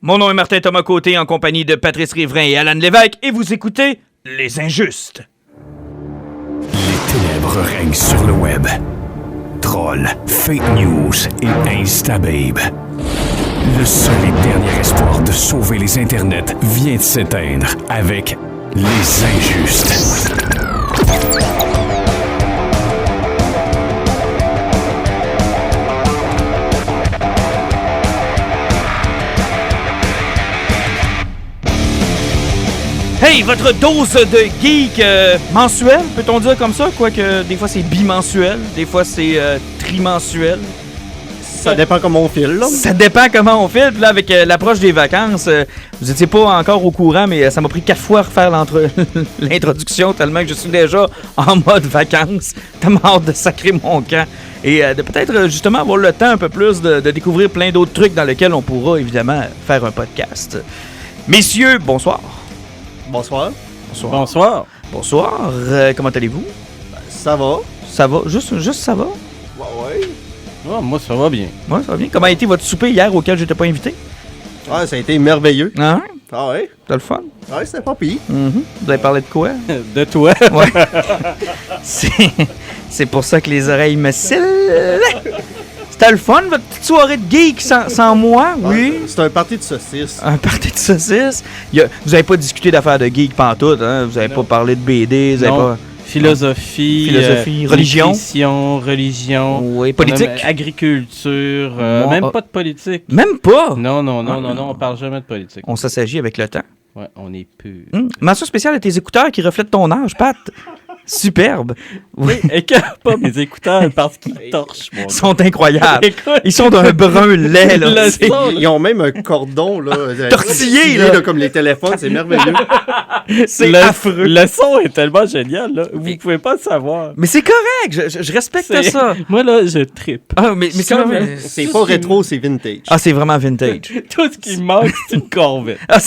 Mon nom est Martin Thomas Côté en compagnie de Patrice Riverain et Alan Lévesque et vous écoutez Les Injustes. Les ténèbres règnent sur le web. Trolls, fake news et instababe. Le seul et dernier espoir de sauver les internets vient de s'éteindre avec Les Injustes. Hey, votre dose de geek mensuelle, peut-on dire comme ça? Quoique des fois c'est bimensuel, des fois c'est trimensuel. Ça dépend comment on file, là. Ça dépend comment on file. Puis là, avec l'approche des vacances, vous étiez pas encore au courant, mais ça m'a pris 4 fois à refaire l'introduction tellement que je suis déjà en mode vacances. Tellement hâte de sacrer mon camp. Et de peut-être justement avoir le temps un peu plus de découvrir plein d'autres trucs dans lesquels on pourra évidemment faire un podcast. Messieurs, bonsoir. Bonsoir. Bonsoir. Bonsoir. Bonsoir. Comment allez-vous? Ça va? Ça va? Juste ça va? Ouais. Oh, moi, ça va bien. Ouais, ça va bien. Comment a été votre souper hier auquel j'étais pas invité? Ah, ça a été merveilleux. Ah, Ah ouais? t'as le fun? Ouais, c'était pas pire. Mm-hmm. Vous avez parlé de quoi? De toi. Ouais. C'est pour ça que les oreilles me scellent. C'était le fun, votre petite soirée de geek sans moi, oui? C'est un party de saucisses. Un party de saucisses. Vous avez pas discuté d'affaires de geek pantoute, hein? Vous avez pas parlé de BD, vous avez pas... Philosophie, religion. nutrition, religion. Oui, politique. Même agriculture, même pas de politique. Même pas? Non, on parle jamais de politique. On s'assagit avec le temps. Ouais, on est pur. Mention spéciale à tes écouteurs qui reflètent ton âge, Pat. Superbe. Oui, écarte pas mes écouteurs parce qu'ils torchent, mon Ils sont incroyables. Écoute. Ils sont d'un brun lait, là. Le C'est- son, Ils ont même un cordon, là. Tortillé, là. là. Comme les téléphones, c'est merveilleux. C'est le, affreux. Le son est tellement génial, là. Vous pouvez pas le savoir. Mais c'est correct, je respecte ça. Moi, là, je trippe. Ah, mais c'est comme- C'est pas rétro, c'est vintage. Ah, c'est vraiment vintage. Tout ce qui me manque, c'est une Corvette. Ah,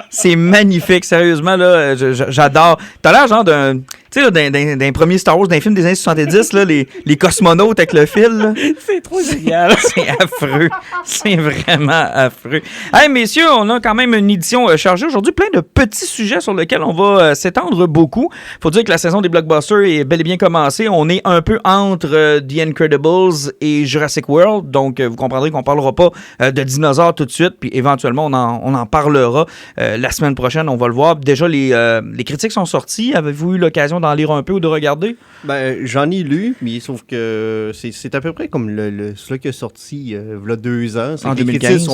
c'est magnifique, sérieusement, là, j'adore. T'as l'air genre d'un... Tu sais, là, d'un premier Star Wars, d'un film des années 70, là, les cosmonautes avec le fil, là. C'est trop génial. C'est affreux. C'est vraiment affreux. Hey, messieurs, on a quand même une édition chargée aujourd'hui. Plein de petits sujets sur lesquels on va s'étendre beaucoup. Faut dire que la saison des blockbusters est bel et bien commencée. On est un peu entre The Incredibles et Jurassic World. Donc, vous comprendrez qu'on parlera pas de dinosaures tout de suite. Puis, éventuellement, on en parlera la semaine prochaine. On va le voir. Déjà, les critiques sont sorties. Avez-vous eu l'occasion d'en lire un peu ou de regarder? Ben, j'en ai lu, mais sauf que c'est à peu près comme celui qui est sorti il y a 2 ans. En Les 2015. critiques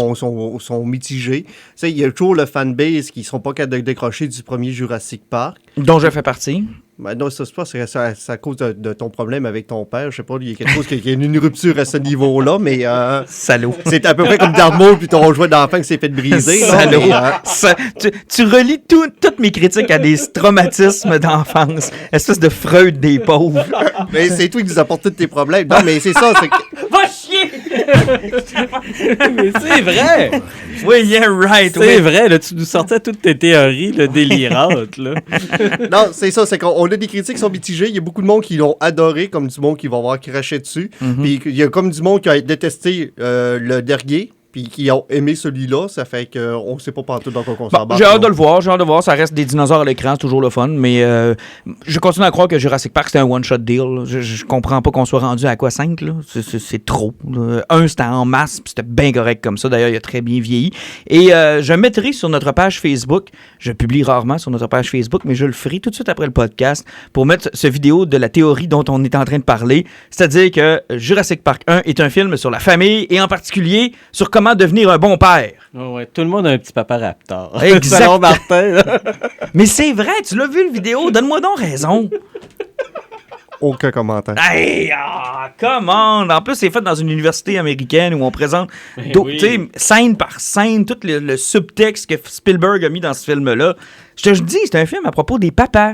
sont mitigées. Tu sais, il y a toujours le fanbase qui ne sont pas capables de décrocher du premier Jurassic Park. Dont je fais partie. Ben non, ça, c'est à cause de ton problème avec ton père. Je sais pas, il y a quelque chose qui a une rupture à ce niveau-là, mais Salaud. c'est à peu près comme Darth Maul puis ton jouet d'enfant qui s'est fait briser. là, Salaud. mais, Tu relis toutes mes critiques à des traumatismes d'enfance. Espèce de Freud des pauvres. mais c'est toi qui nous apportes tous tes problèmes. Non, mais c'est ça. C'est que- Va chier! Mais c'est vrai! Oui, yeah, right. C'est vrai, là, tu nous sortais toutes tes théories là, délirantes. Là. Non, c'est ça. C'est qu'on a des critiques qui sont mitigées. Il y a beaucoup de monde qui l'ont adoré, comme du monde qui va avoir craché dessus. Puis il y a comme du monde qui a détesté le dernier. Puis qui ont aimé celui-là, ça fait qu'on ne sait pas partout dans quoi on s'embarque. J'ai hâte de le voir, ça reste des dinosaures à l'écran, c'est toujours le fun, mais je continue à croire que Jurassic Park c'était un one-shot deal. Je comprends pas qu'on soit rendu à quoi 5, là. C'est trop. 1, c'était en masse, puis c'était bien correct comme ça, d'ailleurs il a très bien vieilli. Et je mettrai sur notre page Facebook, je publie rarement sur notre page Facebook, mais je le ferai tout de suite après le podcast, pour mettre ce vidéo de la théorie dont on est en train de parler, c'est-à-dire que Jurassic Park 1 est un film sur la famille, et en particulier sur comment devenir un bon père. Oh ouais, tout le monde a un petit papa raptor. Exact. Selon Martin. Là. Mais c'est vrai, tu l'as vu le vidéo, donne-moi donc raison. Aucun commentaire. Hey, come on! En plus, c'est fait dans une université américaine où on présente tu sais, scène par scène, tout le subtexte que Spielberg a mis dans ce film-là. Je te dis, c'est un film à propos des papas.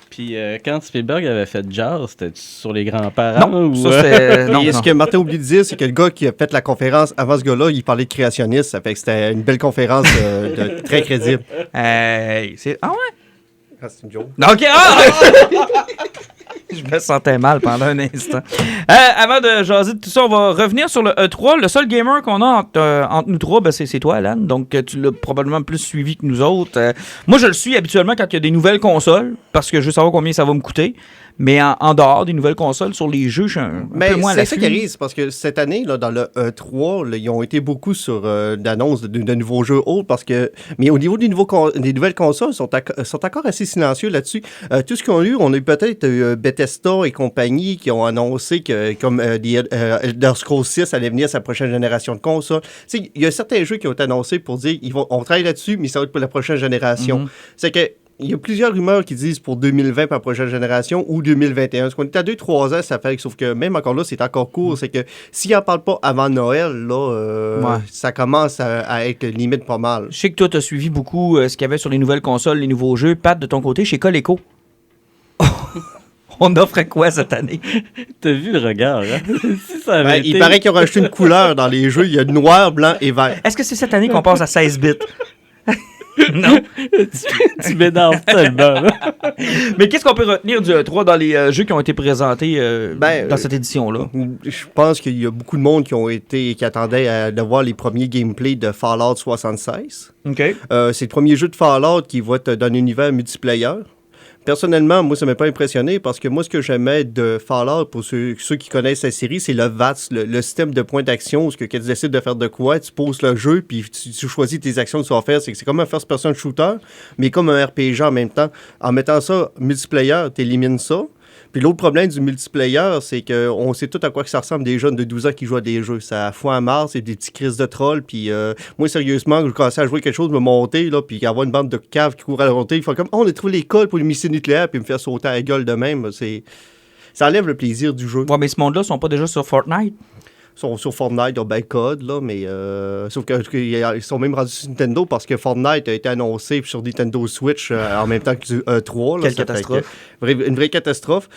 Puis quand Spielberg avait fait Jaws, c'était sur les grands-parents? Non, ou, ça c'est... non, Et ce non. que Martin a oublié de dire, c'est que le gars qui a fait la conférence avant ce gars-là, il parlait de créationnisme. Ça fait que c'était une belle conférence très crédible. Hey, c'est... Ah ouais? Ah, c'est une joke. OK, Je me sentais mal pendant un instant. Avant de jaser de tout ça, on va revenir sur le E3. Le seul gamer qu'on a entre nous trois, c'est toi, Alan. Donc, tu l'as probablement plus suivi que nous autres. Moi, je le suis habituellement quand il y a des nouvelles consoles, parce que je veux savoir combien ça va me coûter. Mais en dehors des nouvelles consoles, sur les jeux, je suis un peu moins à c'est ça l'affût. qui arrive, c'est parce que cette année, là, dans le E3, là, ils ont été beaucoup sur d'annonces de nouveaux jeux autres, mais au niveau des nouvelles consoles, ils sont encore assez silencieux là-dessus. Tout ce qu'on a eu, on a eu peut-être Bethesda et compagnie qui ont annoncé que comme Elder Scrolls 6 allait venir à sa prochaine génération de consoles. Il y a certains jeux qui ont été annoncés pour dire on travaille là-dessus, mais ça va être pour la prochaine génération. C'est que il y a plusieurs rumeurs qui disent pour 2020 pour la prochaine génération ou 2021. Parce qu'on est à 2-3 ans, ça fait. Sauf que même encore là, c'est encore court. C'est que s'ils n'en parlent pas avant Noël, là, ça commence à être limite pas mal. Je sais que toi, tu as suivi beaucoup ce qu'il y avait sur les nouvelles consoles, les nouveaux jeux. Pat, de ton côté, chez Coleco. On offre quoi cette année? T'as vu le regard, hein? Si ça avait été... Il paraît qu'ils ont rajouté une couleur dans les jeux. Il y a noir, blanc et vert. Est-ce que c'est cette année qu'on passe à 16 bits? Non. tu m'énerves tellement, là. Mais qu'est-ce qu'on peut retenir du E3 dans les jeux qui ont été présentés dans cette édition-là? Je pense qu'il y a beaucoup de monde qui attendait de voir les premiers gameplays de Fallout 76. OK. C'est le premier jeu de Fallout qui va être dans un univers multiplayer. Personnellement, moi, ça m'a pas impressionné parce que moi, ce que j'aimais de Fallout, pour ceux qui connaissent la série, c'est le VATS, le système de points d'action, où quand tu décides de faire de quoi, tu poses le jeu, puis tu choisis tes actions que tu vas faire. C'est comme un first-person shooter, mais comme un RPG en même temps. En mettant ça multiplayer, tu élimines ça. Puis l'autre problème du multiplayer, c'est qu'on sait tout à quoi que ça ressemble des jeunes de 12 ans qui jouent à des jeux. Ça fout à marre, c'est des petits crises de trolls. Puis moi, sérieusement, je commençais à jouer quelque chose, me monter, là, puis avoir une bande de caves qui courent à la montée. Il faut comme, on a trouvé l'école pour les missiles nucléaires, puis me faire sauter à la gueule de même. Ça enlève le plaisir du jeu. Ouais, mais ce monde-là sont pas déjà sur Fortnite? Sont sur Fortnite, ils ont bien code, là, mais sauf qu'ils sont même rendus sur Nintendo parce que Fortnite a été annoncé sur Nintendo Switch en même temps que du E3. Quelle catastrophe. Une vraie catastrophe.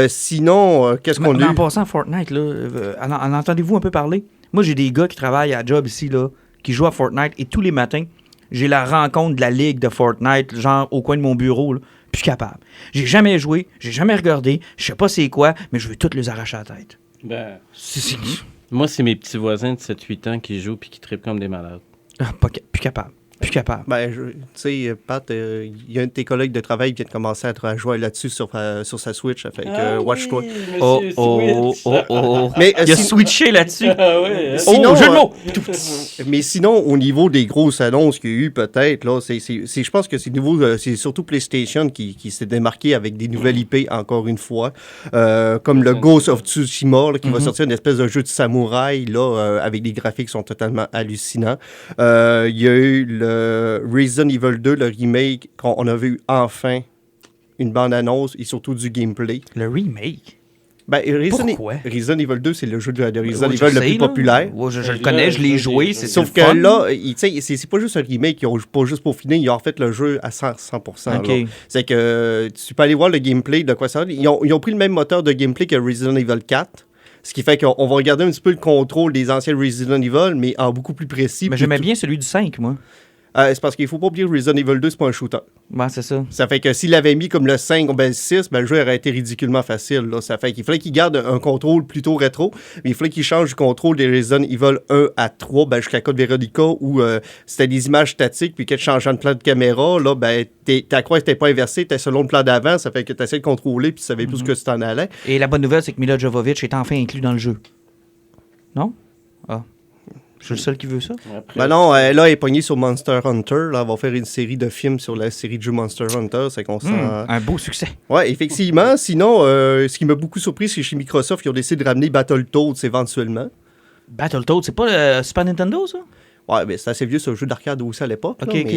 Sinon, qu'est-ce qu'on a eu? En passant Fortnite, là, en entendez-vous un peu parler? Moi, j'ai des gars qui travaillent à job ici, là, qui jouent à Fortnite, et tous les matins, j'ai la rencontre de la ligue de Fortnite, genre au coin de mon bureau, là, plus capable. J'ai jamais joué, j'ai jamais regardé, je sais pas c'est quoi, mais je veux toutes les arracher à la tête. Ben... C'est... Moi, c'est mes petits voisins de 7-8 ans qui jouent puis qui trippent comme des malades. Plus capable. Plus capable. Ben, tu sais, Pat, il y a un de tes collègues de travail qui vient de commencer à jouer là-dessus sur sa Switch. Ça fait que, watch-toi. Mais, il a switché là-dessus. Sinon, jeu de mots! Mais sinon, au niveau des grosses annonces qu'il y a eu, peut-être, là, je pense que c'est surtout PlayStation qui s'est démarqué avec des nouvelles IP, encore une fois. Comme le Ghost of Tsushima, là, qui va sortir une espèce de jeu de samouraï, là, avec des graphiques qui sont totalement hallucinants. Il y a eu le Resident Evil 2, le remake, on a vu enfin une bande-annonce et surtout du gameplay. Le remake? Ben, Pourquoi? Resident Evil 2, c'est le jeu de Resident Evil le plus populaire. Je le connais, je l'ai joué, c'est sauf que là, c'est pas juste un remake, ils ont pas juste pour finir, ils ont refait le jeu à 100%. Okay. C'est que tu peux aller voir le gameplay de quoi ça va. Ils ont pris le même moteur de gameplay que Resident Evil 4. Ce qui fait qu'on va regarder un petit peu le contrôle des anciens Resident Evil, mais en beaucoup plus précis. Mais j'aimais bien celui du 5, moi. C'est parce qu'il ne faut pas oublier que Resident Evil 2, c'est pas un shooter. Ben, c'est ça. Ça fait que s'il l'avait mis comme le 5 ou le 6, ben, le jeu aurait été ridiculement facile. Là. Ça fait qu'il fallait qu'il garde un contrôle plutôt rétro, mais il fallait qu'il change du contrôle des Resident Evil 1 à 3 jusqu'à Code Veronica où c'était des images statiques, puis que tu changeais de plan de caméra, là, ben, ta croix n'était pas inversée, tu selon le plan d'avant, ça fait que tu essayais de contrôler, puis tu savais plus ce que tu t'en allais. Et la bonne nouvelle, c'est que Mila Jovovich est enfin inclus dans le jeu. Non? Ah. Je suis le seul qui veut ça? Ben non, là, elle est pognée sur Monster Hunter. Là, elle va faire une série de films sur la série de jeux Monster Hunter. C'est qu'on un beau succès. Ouais, effectivement. Sinon, ce qui m'a beaucoup surpris, c'est chez Microsoft, ils ont décidé de ramener Battletoads éventuellement. Battletoads, c'est pas le Super Nintendo, ça? Ouais, mais c'est assez vieux, ce jeu d'arcade aussi à l'époque. Okay, mais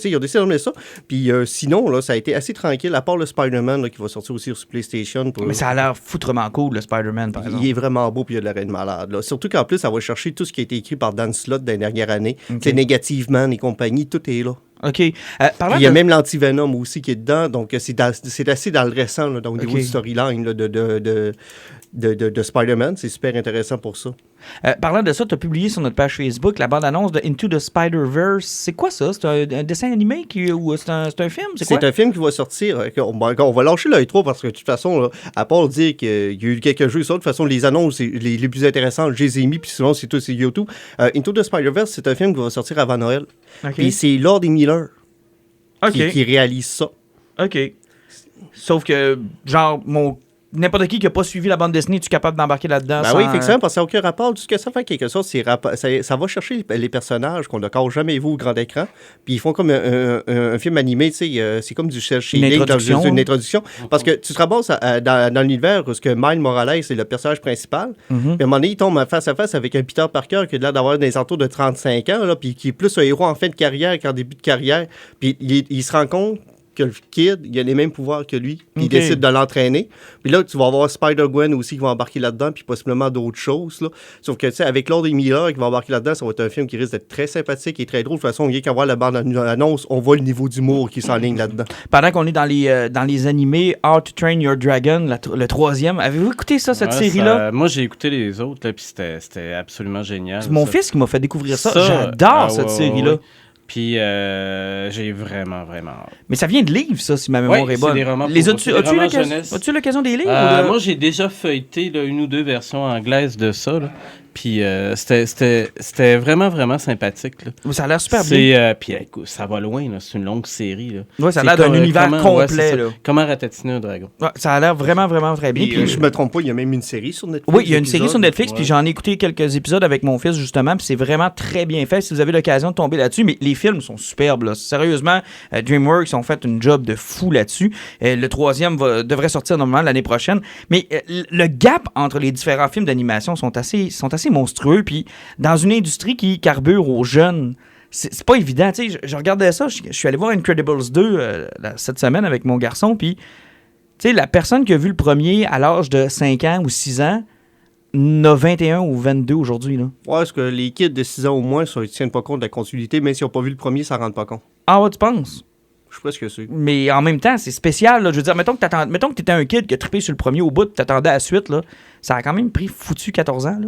ils ont décidé de ramener ça. Puis sinon, là, ça a été assez tranquille, à part le Spider-Man là, qui va sortir aussi sur PlayStation. Mais ça a l'air foutrement cool, le Spider-Man, par exemple. Il est vraiment beau, puis il y a de l'arrêt de malade. Là. Surtout qu'en plus, ça va chercher tout ce qui a été écrit par Dan Slott dans les dernières années. Okay. C'est Negative Man et compagnie, tout est là. OK. Il y a même l'Anti-Venom aussi qui est dedans, donc c'est assez dans le récent, là, donc, au niveau du storyline là, de Spider-Man. C'est super intéressant pour ça. Parlant de ça, tu as publié sur notre page Facebook la bande-annonce de Into the Spider-Verse. C'est quoi ça? C'est un dessin animé ou c'est un film? C'est quoi? C'est un film qui va sortir. On va lâcher l'intro parce que de toute façon, là, à part dire qu'il y a eu quelques jeux, ça, de toute façon, les annonces les plus intéressantes, je les ai mis, puis sinon, c'est tout, c'est YouTube. Into the Spider-Verse, c'est un film qui va sortir avant Noël. OK. Puis c'est Lord et Miller OK. qui réalise ça. OK. Sauf que, genre, n'importe qui n'a pas suivi la bande dessinée, tu es capable d'embarquer là-dedans? Ben oui, effectivement, parce que ça n'a aucun rapport. Tout ce que ça fait, quelque chose, ça va chercher les personnages qu'on n'a encore jamais vus au grand écran. Puis ils font comme un film animé, tu sais, c'est comme du shading dans une introduction. Parce que tu te ramasses dans l'univers où Miles Morales est le personnage principal. Puis à un moment donné, il tombe face à face avec un Peter Parker qui a l'air d'avoir des alentours de 35 ans, là, puis qui est plus un héros en fin de carrière qu'en début de carrière. Puis il se rend compte que le kid, il a les mêmes pouvoirs que lui, puis il décide de l'entraîner. Puis là, tu vas avoir Spider-Gwen aussi qui va embarquer là-dedans, puis possiblement d'autres choses. Là. Sauf que, tu sais, avec Lord et Miller qui va embarquer là-dedans, ça va être un film qui risque d'être très sympathique et très drôle. De toute façon, rien qu'à voir la bande-annonce, on voit le niveau d'humour qui s'enligne là-dedans. Pendant qu'on est dans les animés How to Train Your Dragon, le troisième, avez-vous écouté cette série-là? Moi, j'ai écouté les autres, là, puis c'était absolument génial. C'est mon fils qui m'a fait découvrir ça. J'adore cette série-là. Ouais. Puis j'ai vraiment hâte. Mais ça vient de livres, ça, si ma mémoire est bonne. Des romans as-tu l'occasion des livres? Moi, j'ai déjà feuilleté une ou deux versions anglaises de ça. Là. Puis c'était vraiment sympathique. Là. Ça a l'air super bien. Puis écoute, ça va loin, là. C'est une longue série. Oui, ça a l'air d'un univers complet. Là. Comment ratatiner un dragon. Ouais, ça a l'air vraiment très bien. Puis, je me trompe pas, il y a même une série sur Netflix. Oui, il y a une série sur Netflix, puis j'en ai écouté quelques épisodes avec mon fils, justement, puis c'est vraiment très bien fait si vous avez l'occasion de tomber là-dessus. Mais les films sont superbes. Là. Sérieusement, DreamWorks ont fait une job de fou là-dessus. Le troisième devrait sortir normalement l'année prochaine. Mais le gap entre les différents films d'animation sont assez monstrueux, puis dans une industrie qui carbure aux jeunes, c'est pas évident. Tu sais, je regardais ça, je suis allé voir Incredibles 2 cette semaine avec mon garçon, puis tu sais, la personne qui a vu le premier à l'âge de 5 ans ou 6 ans n'a 21 ou 22 aujourd'hui. Là. Ouais, parce que les kids de 6 ans au moins, ça, ils tiennent pas compte de la continuité, même s'ils n'ont pas vu le premier, ça ne rend pas compte. Ah ouais, tu penses? Je suis presque sûr. Mais en même temps, c'est spécial. Là. Je veux dire, mettons que tu étais un kid qui a trippé sur le premier au bout, tu t'attendais à la suite. Là. Ça a quand même pris foutu 14 ans. Là.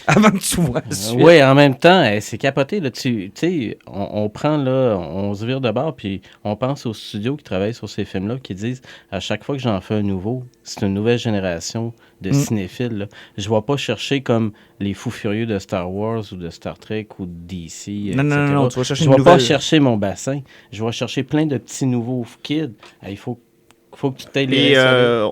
Avant que tu vois la suite. Oui, en même temps, c'est capoté. Là, tu sais, on prend là, on se vire de bord, puis on pense aux studios qui travaillent sur ces films-là, qui disent à chaque fois que j'en fais un nouveau, c'est une nouvelle génération de cinéphiles. Là. Je ne vais pas chercher comme les fous furieux de Star Wars ou de Star Trek ou de DC. Non, tu vas chercher une nouvelle. Je ne vais pas chercher mon bassin. Je vais chercher plein de petits nouveaux kids. Il faut que tu t'aies les...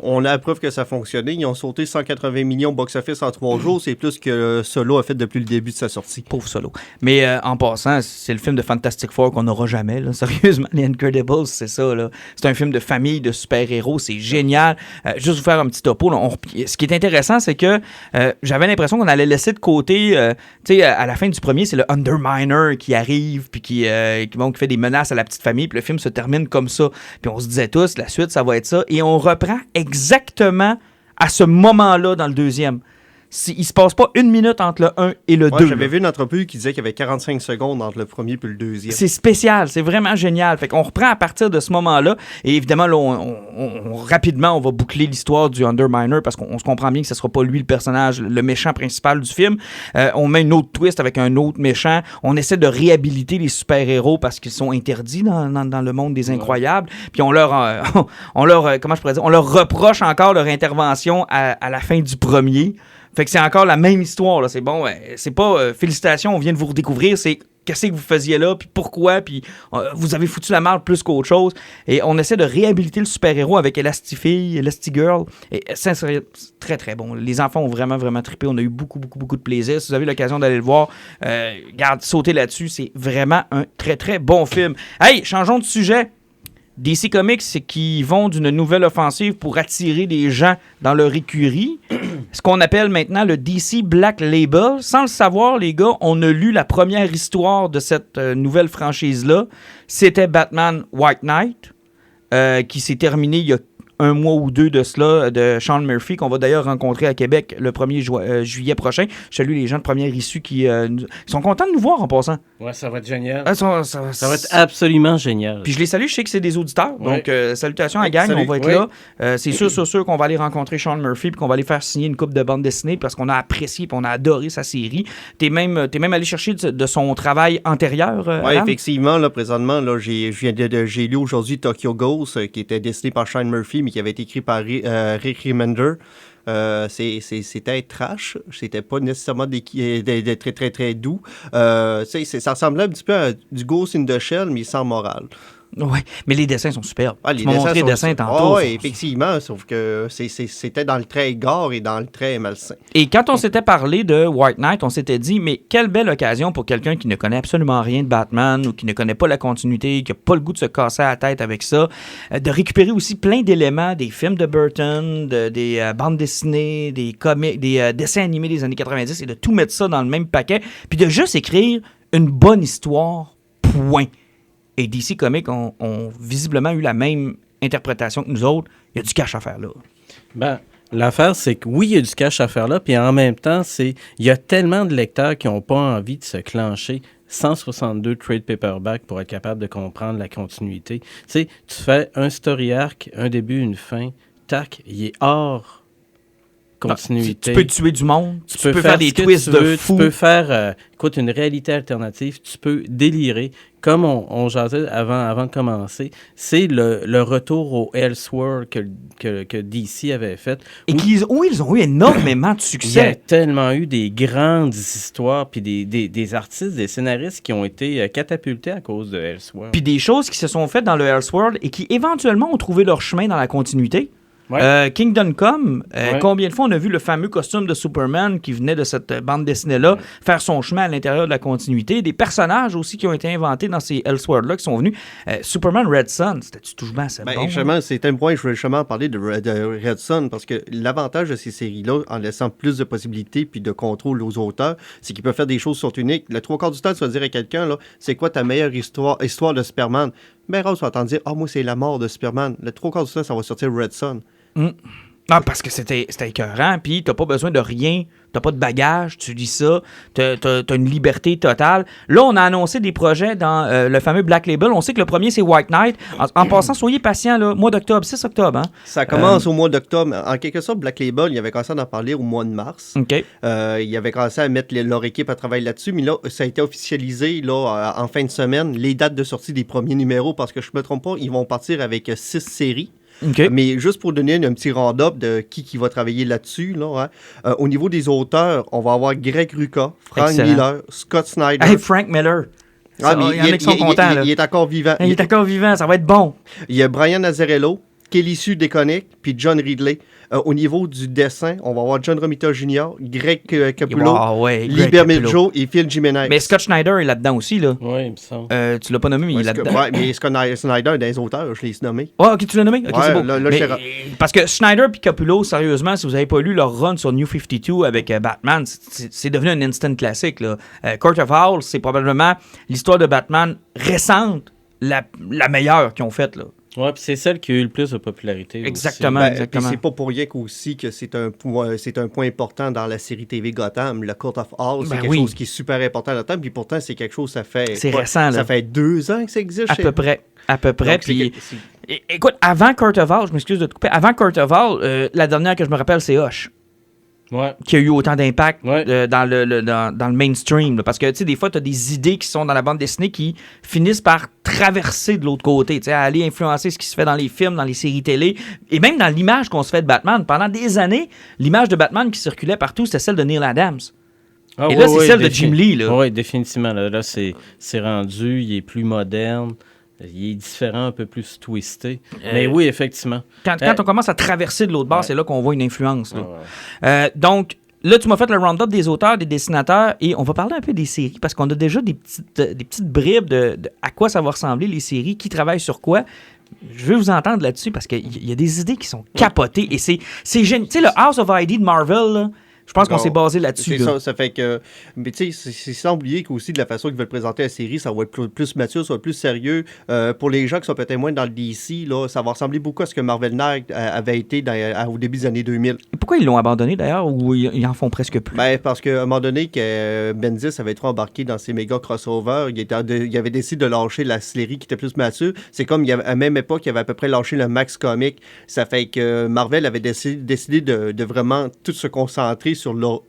on a la preuve que ça a fonctionné. Ils ont sauté 180 millions box-office en 3 jours. C'est plus que Solo a fait depuis le début de sa sortie. Pauvre Solo. Mais en passant, c'est le film de Fantastic Four qu'on n'aura jamais. Là. Sérieusement, les Incredibles, c'est ça. Là. C'est un film de famille, de super-héros. C'est génial. Juste vous faire un petit topo. Là, ce qui est intéressant, c'est que j'avais l'impression qu'on allait laisser de côté... tu sais, à la fin du premier, c'est le Underminer qui arrive puis qui fait des menaces à la petite famille. Puis le film se termine comme ça. Puis on se disait tous, la suite, ça va être ça. Et on reprend exactement à ce moment-là dans le deuxième. Il se passe pas une minute entre le 1 et le 2. J'avais vu une entrevue qui disait qu'il y avait 45 secondes entre le premier et le deuxième. C'est spécial, c'est vraiment génial. Fait qu'on reprend à partir de ce moment-là. Et évidemment, là, rapidement, on va boucler l'histoire du Underminer parce qu'on se comprend bien que ce sera pas lui le personnage, le méchant principal du film. On met une autre twist avec un autre méchant. On essaie de réhabiliter les super-héros parce qu'ils sont interdits dans le monde des incroyables. Puis on leur comment je pourrais dire, on leur reproche encore leur intervention à la fin du premier. Fait que c'est encore la même histoire, là. C'est bon, c'est pas félicitations, on vient de vous redécouvrir, c'est qu'est-ce que vous faisiez là, puis pourquoi, puis vous avez foutu la merde plus qu'autre chose. Et on essaie de réhabiliter le super-héros avec Elastifille, Elastigirl. Et c'est très, très bon. Les enfants ont vraiment trippé. On a eu beaucoup de plaisir. Si vous avez l'occasion d'aller le voir, sautez là-dessus. C'est vraiment un très, très bon film. Hey, changeons de sujet. DC Comics, c'est qu'ils vont d'une nouvelle offensive pour attirer des gens dans leur écurie. Ce qu'on appelle maintenant le DC Black Label. Sans le savoir, les gars, on a lu la première histoire de cette nouvelle franchise-là. C'était Batman White Knight, qui s'est terminé il y a un mois ou deux de cela, de Sean Murphy, qu'on va d'ailleurs rencontrer à Québec le 1er juillet prochain. Je salue les gens de première issue qui sont contents de nous voir en passant. Ouais, ça va être génial. Ça va être absolument génial. Puis je les salue, je sais que c'est des auditeurs. Ouais. Donc, salutations à la gang, Salut. on va être là. C'est sûr qu'on va aller rencontrer Sean Murphy puis qu'on va aller faire signer une coupe de bande dessinée parce qu'on a apprécié puis on a adoré sa série. T'es même allé chercher de son travail antérieur, Oui, Alan? effectivement, là, présentement, là, j'ai lu aujourd'hui Tokyo Ghost, qui était dessiné par Sean Murphy, mais qui avait été écrit par Rick Remender. C'était trash, c'était pas nécessairement des très très très doux. Ça ressemblait un petit peu à du Ghost in the Shell, mais sans morale. Oui, mais les dessins sont superbes. Ah, Tu m'as montré les dessins tantôt. Oui, effectivement, sauf que c'était dans le trait gore et dans le trait malsain. Et quand on s'était parlé de White Knight, on s'était dit, mais quelle belle occasion pour quelqu'un qui ne connaît absolument rien de Batman ou qui ne connaît pas la continuité, qui n'a pas le goût de se casser la tête avec ça, de récupérer aussi plein d'éléments des films de Burton, des bandes dessinées, des comics, des dessins animés des années 90 et de tout mettre ça dans le même paquet, puis de juste écrire une bonne histoire, point. Et DC Comics ont visiblement eu la même interprétation que nous autres. Il y a du cash à faire là. Ben, l'affaire, c'est que oui, il y a du cash à faire là, puis en même temps, il y a tellement de lecteurs qui n'ont pas envie de se clencher 162 trade paperback pour être capable de comprendre la continuité. Tu sais, tu fais un story arc, un début, une fin, tac, il est hors continuité. Tu peux tuer du monde, tu peux faire des ce que twists tu de veux, fou. Tu peux faire une réalité alternative, tu peux délirer. Comme on jasait avant de commencer, c'est le retour au Elseworld que DC avait fait. Et ils ont eu énormément de Il y a succès. tellement eu des grandes histoires, puis des artistes, des scénaristes qui ont été catapultés à cause de Elseworld. Puis des choses qui se sont faites dans le Elseworld et qui éventuellement ont trouvé leur chemin dans la continuité. Ouais. Kingdom Come, Ouais. combien de fois on a vu le fameux costume de Superman qui venait de cette bande dessinée-là faire son chemin à l'intérieur de la continuité. Des personnages aussi qui ont été inventés dans ces Elseworlds-là qui sont venus. Superman Red Sun, c'était toujours bien assez bon. Justement, c'est un point, je voulais justement parler de Red Son, parce que l'avantage de ces séries-là, en laissant plus de possibilités puis de contrôle aux auteurs, c'est qu'ils peuvent faire des choses qui sont uniques. Le 3/4 du temps, tu vas dire à quelqu'un, là, c'est quoi ta meilleure histoire de Superman? Ben, Rose va t'en dire, moi, c'est la mort de Superman. Le 3/4 du temps, ça va sortir Red Son. Ah, parce que c'était écœurant, puis t'as pas besoin de rien, t'as pas de bagage, tu lis ça, t'as une liberté totale. Là, on a annoncé des projets dans le fameux Black Label. On sait que le premier, c'est White Knight. En passant, soyez patients, là, mois d'octobre, 6 octobre, hein? Ça commence au mois d'octobre. En quelque sorte, Black Label, il avait commencé à en parler au mois de mars. OK. Il avait commencé à mettre leur équipe à travailler là-dessus, mais là, ça a été officialisé là, en fin de semaine, les dates de sortie des premiers numéros, parce que je me trompe pas, ils vont partir avec 6 séries. OK. Mais juste pour donner un petit round-up de qui va travailler là-dessus, là, au niveau des auteurs, on va avoir Greg Rucka, Frank Excellent. Miller, Scott Snyder. Hey, Frank Miller. Ah, mais Il y en a qui sont contents, là. il est encore vivant. Il est encore vivant, ça va être bon. Il y a Brian Azzarello, Kelly Sue DeConnick, puis John Ridley. Au niveau du dessin, on va avoir John Romita Jr., Greg Capullo, Wow, ouais, Lee Greg Capullo. Bermejo et Phil Jimenez. Mais Scott Schneider est là-dedans aussi, là. Oui, il me semble. Tu l'as pas nommé, mais il est là-dedans. Ouais, mais Scott Snyder, des auteurs, je l'ai nommé. Ah, ok, tu l'as nommé? Ok, Ouais, c'est beau. là, Mais, je parce que Schneider et Capullo, sérieusement, si vous n'avez pas lu leur run sur New 52 avec Batman, c'est devenu un instant classique, là. Court of Owls, c'est probablement l'histoire de Batman récente, la meilleure qu'ils ont faite, là. Oui, puis c'est celle qui a eu le plus de popularité. Exactement. Ben, exactement. puis c'est pas pour rien qu'aussi que c'est un point important dans la série TV Gotham. Le Court of Owls, c'est Ben quelque oui. chose qui est super important là-dedans. Puis pourtant, c'est quelque chose, ça fait... C'est quoi, récent, là. Ça fait 2 ans que ça existe. À peu près. À peu près. Donc, c'est Puis, que- écoute, avant Court of Owls, je m'excuse de te couper, avant Court of Owls, la dernière que je me rappelle, c'est Hush, Ouais. qui a eu autant d'impact Ouais. dans le mainstream. Là. Parce que, tu sais, des fois, tu as des idées qui sont dans la bande dessinée qui finissent par traverser de l'autre côté, tu sais, à aller influencer ce qui se fait dans les films, dans les séries télé, et même dans l'image qu'on se fait de Batman. Pendant des années, l'image de Batman qui circulait partout, c'était celle de Neil Adams. Ah, Et là, c'est celle de Jim Lee, là. Oui, définitivement. Là, c'est rendu, il est plus moderne, il est différent, un peu plus twisté. Mais oui, effectivement. Quand on commence à traverser de l'autre bord, Ouais. c'est là qu'on voit une influence. Là. Ouais. Donc, là, tu m'as fait le round-up des auteurs, des dessinateurs, et on va parler un peu des séries, parce qu'on a déjà des petites bribes de à quoi ça va ressembler, les séries, qui travaillent sur quoi. Je veux vous entendre là-dessus, parce qu'il y a des idées qui sont capotées, et c'est génial. Tu sais, le House of ID de Marvel, là, Je pense qu'on s'est basé là-dessus. C'est là. ça fait que... Mais tu sais, c'est sans oublier qu'aussi de la façon qu'ils veulent présenter la série, ça va être plus mature, ça va être plus sérieux. Pour les gens qui sont peut-être moins dans le DC, là, ça va ressembler beaucoup à ce que Marvel Knight avait été au début des années 2000. Et pourquoi ils l'ont abandonné d'ailleurs, ou ils en font presque plus? Ben, parce qu'à un moment donné, que Bendis avait trop embarqué dans ses méga crossovers, il avait décidé de lâcher la série qui était plus mature. C'est comme, à la même époque, il avait à peu près lâché le Max Comic. Ça fait que Marvel avait décidé de vraiment tout se concentrer sur leur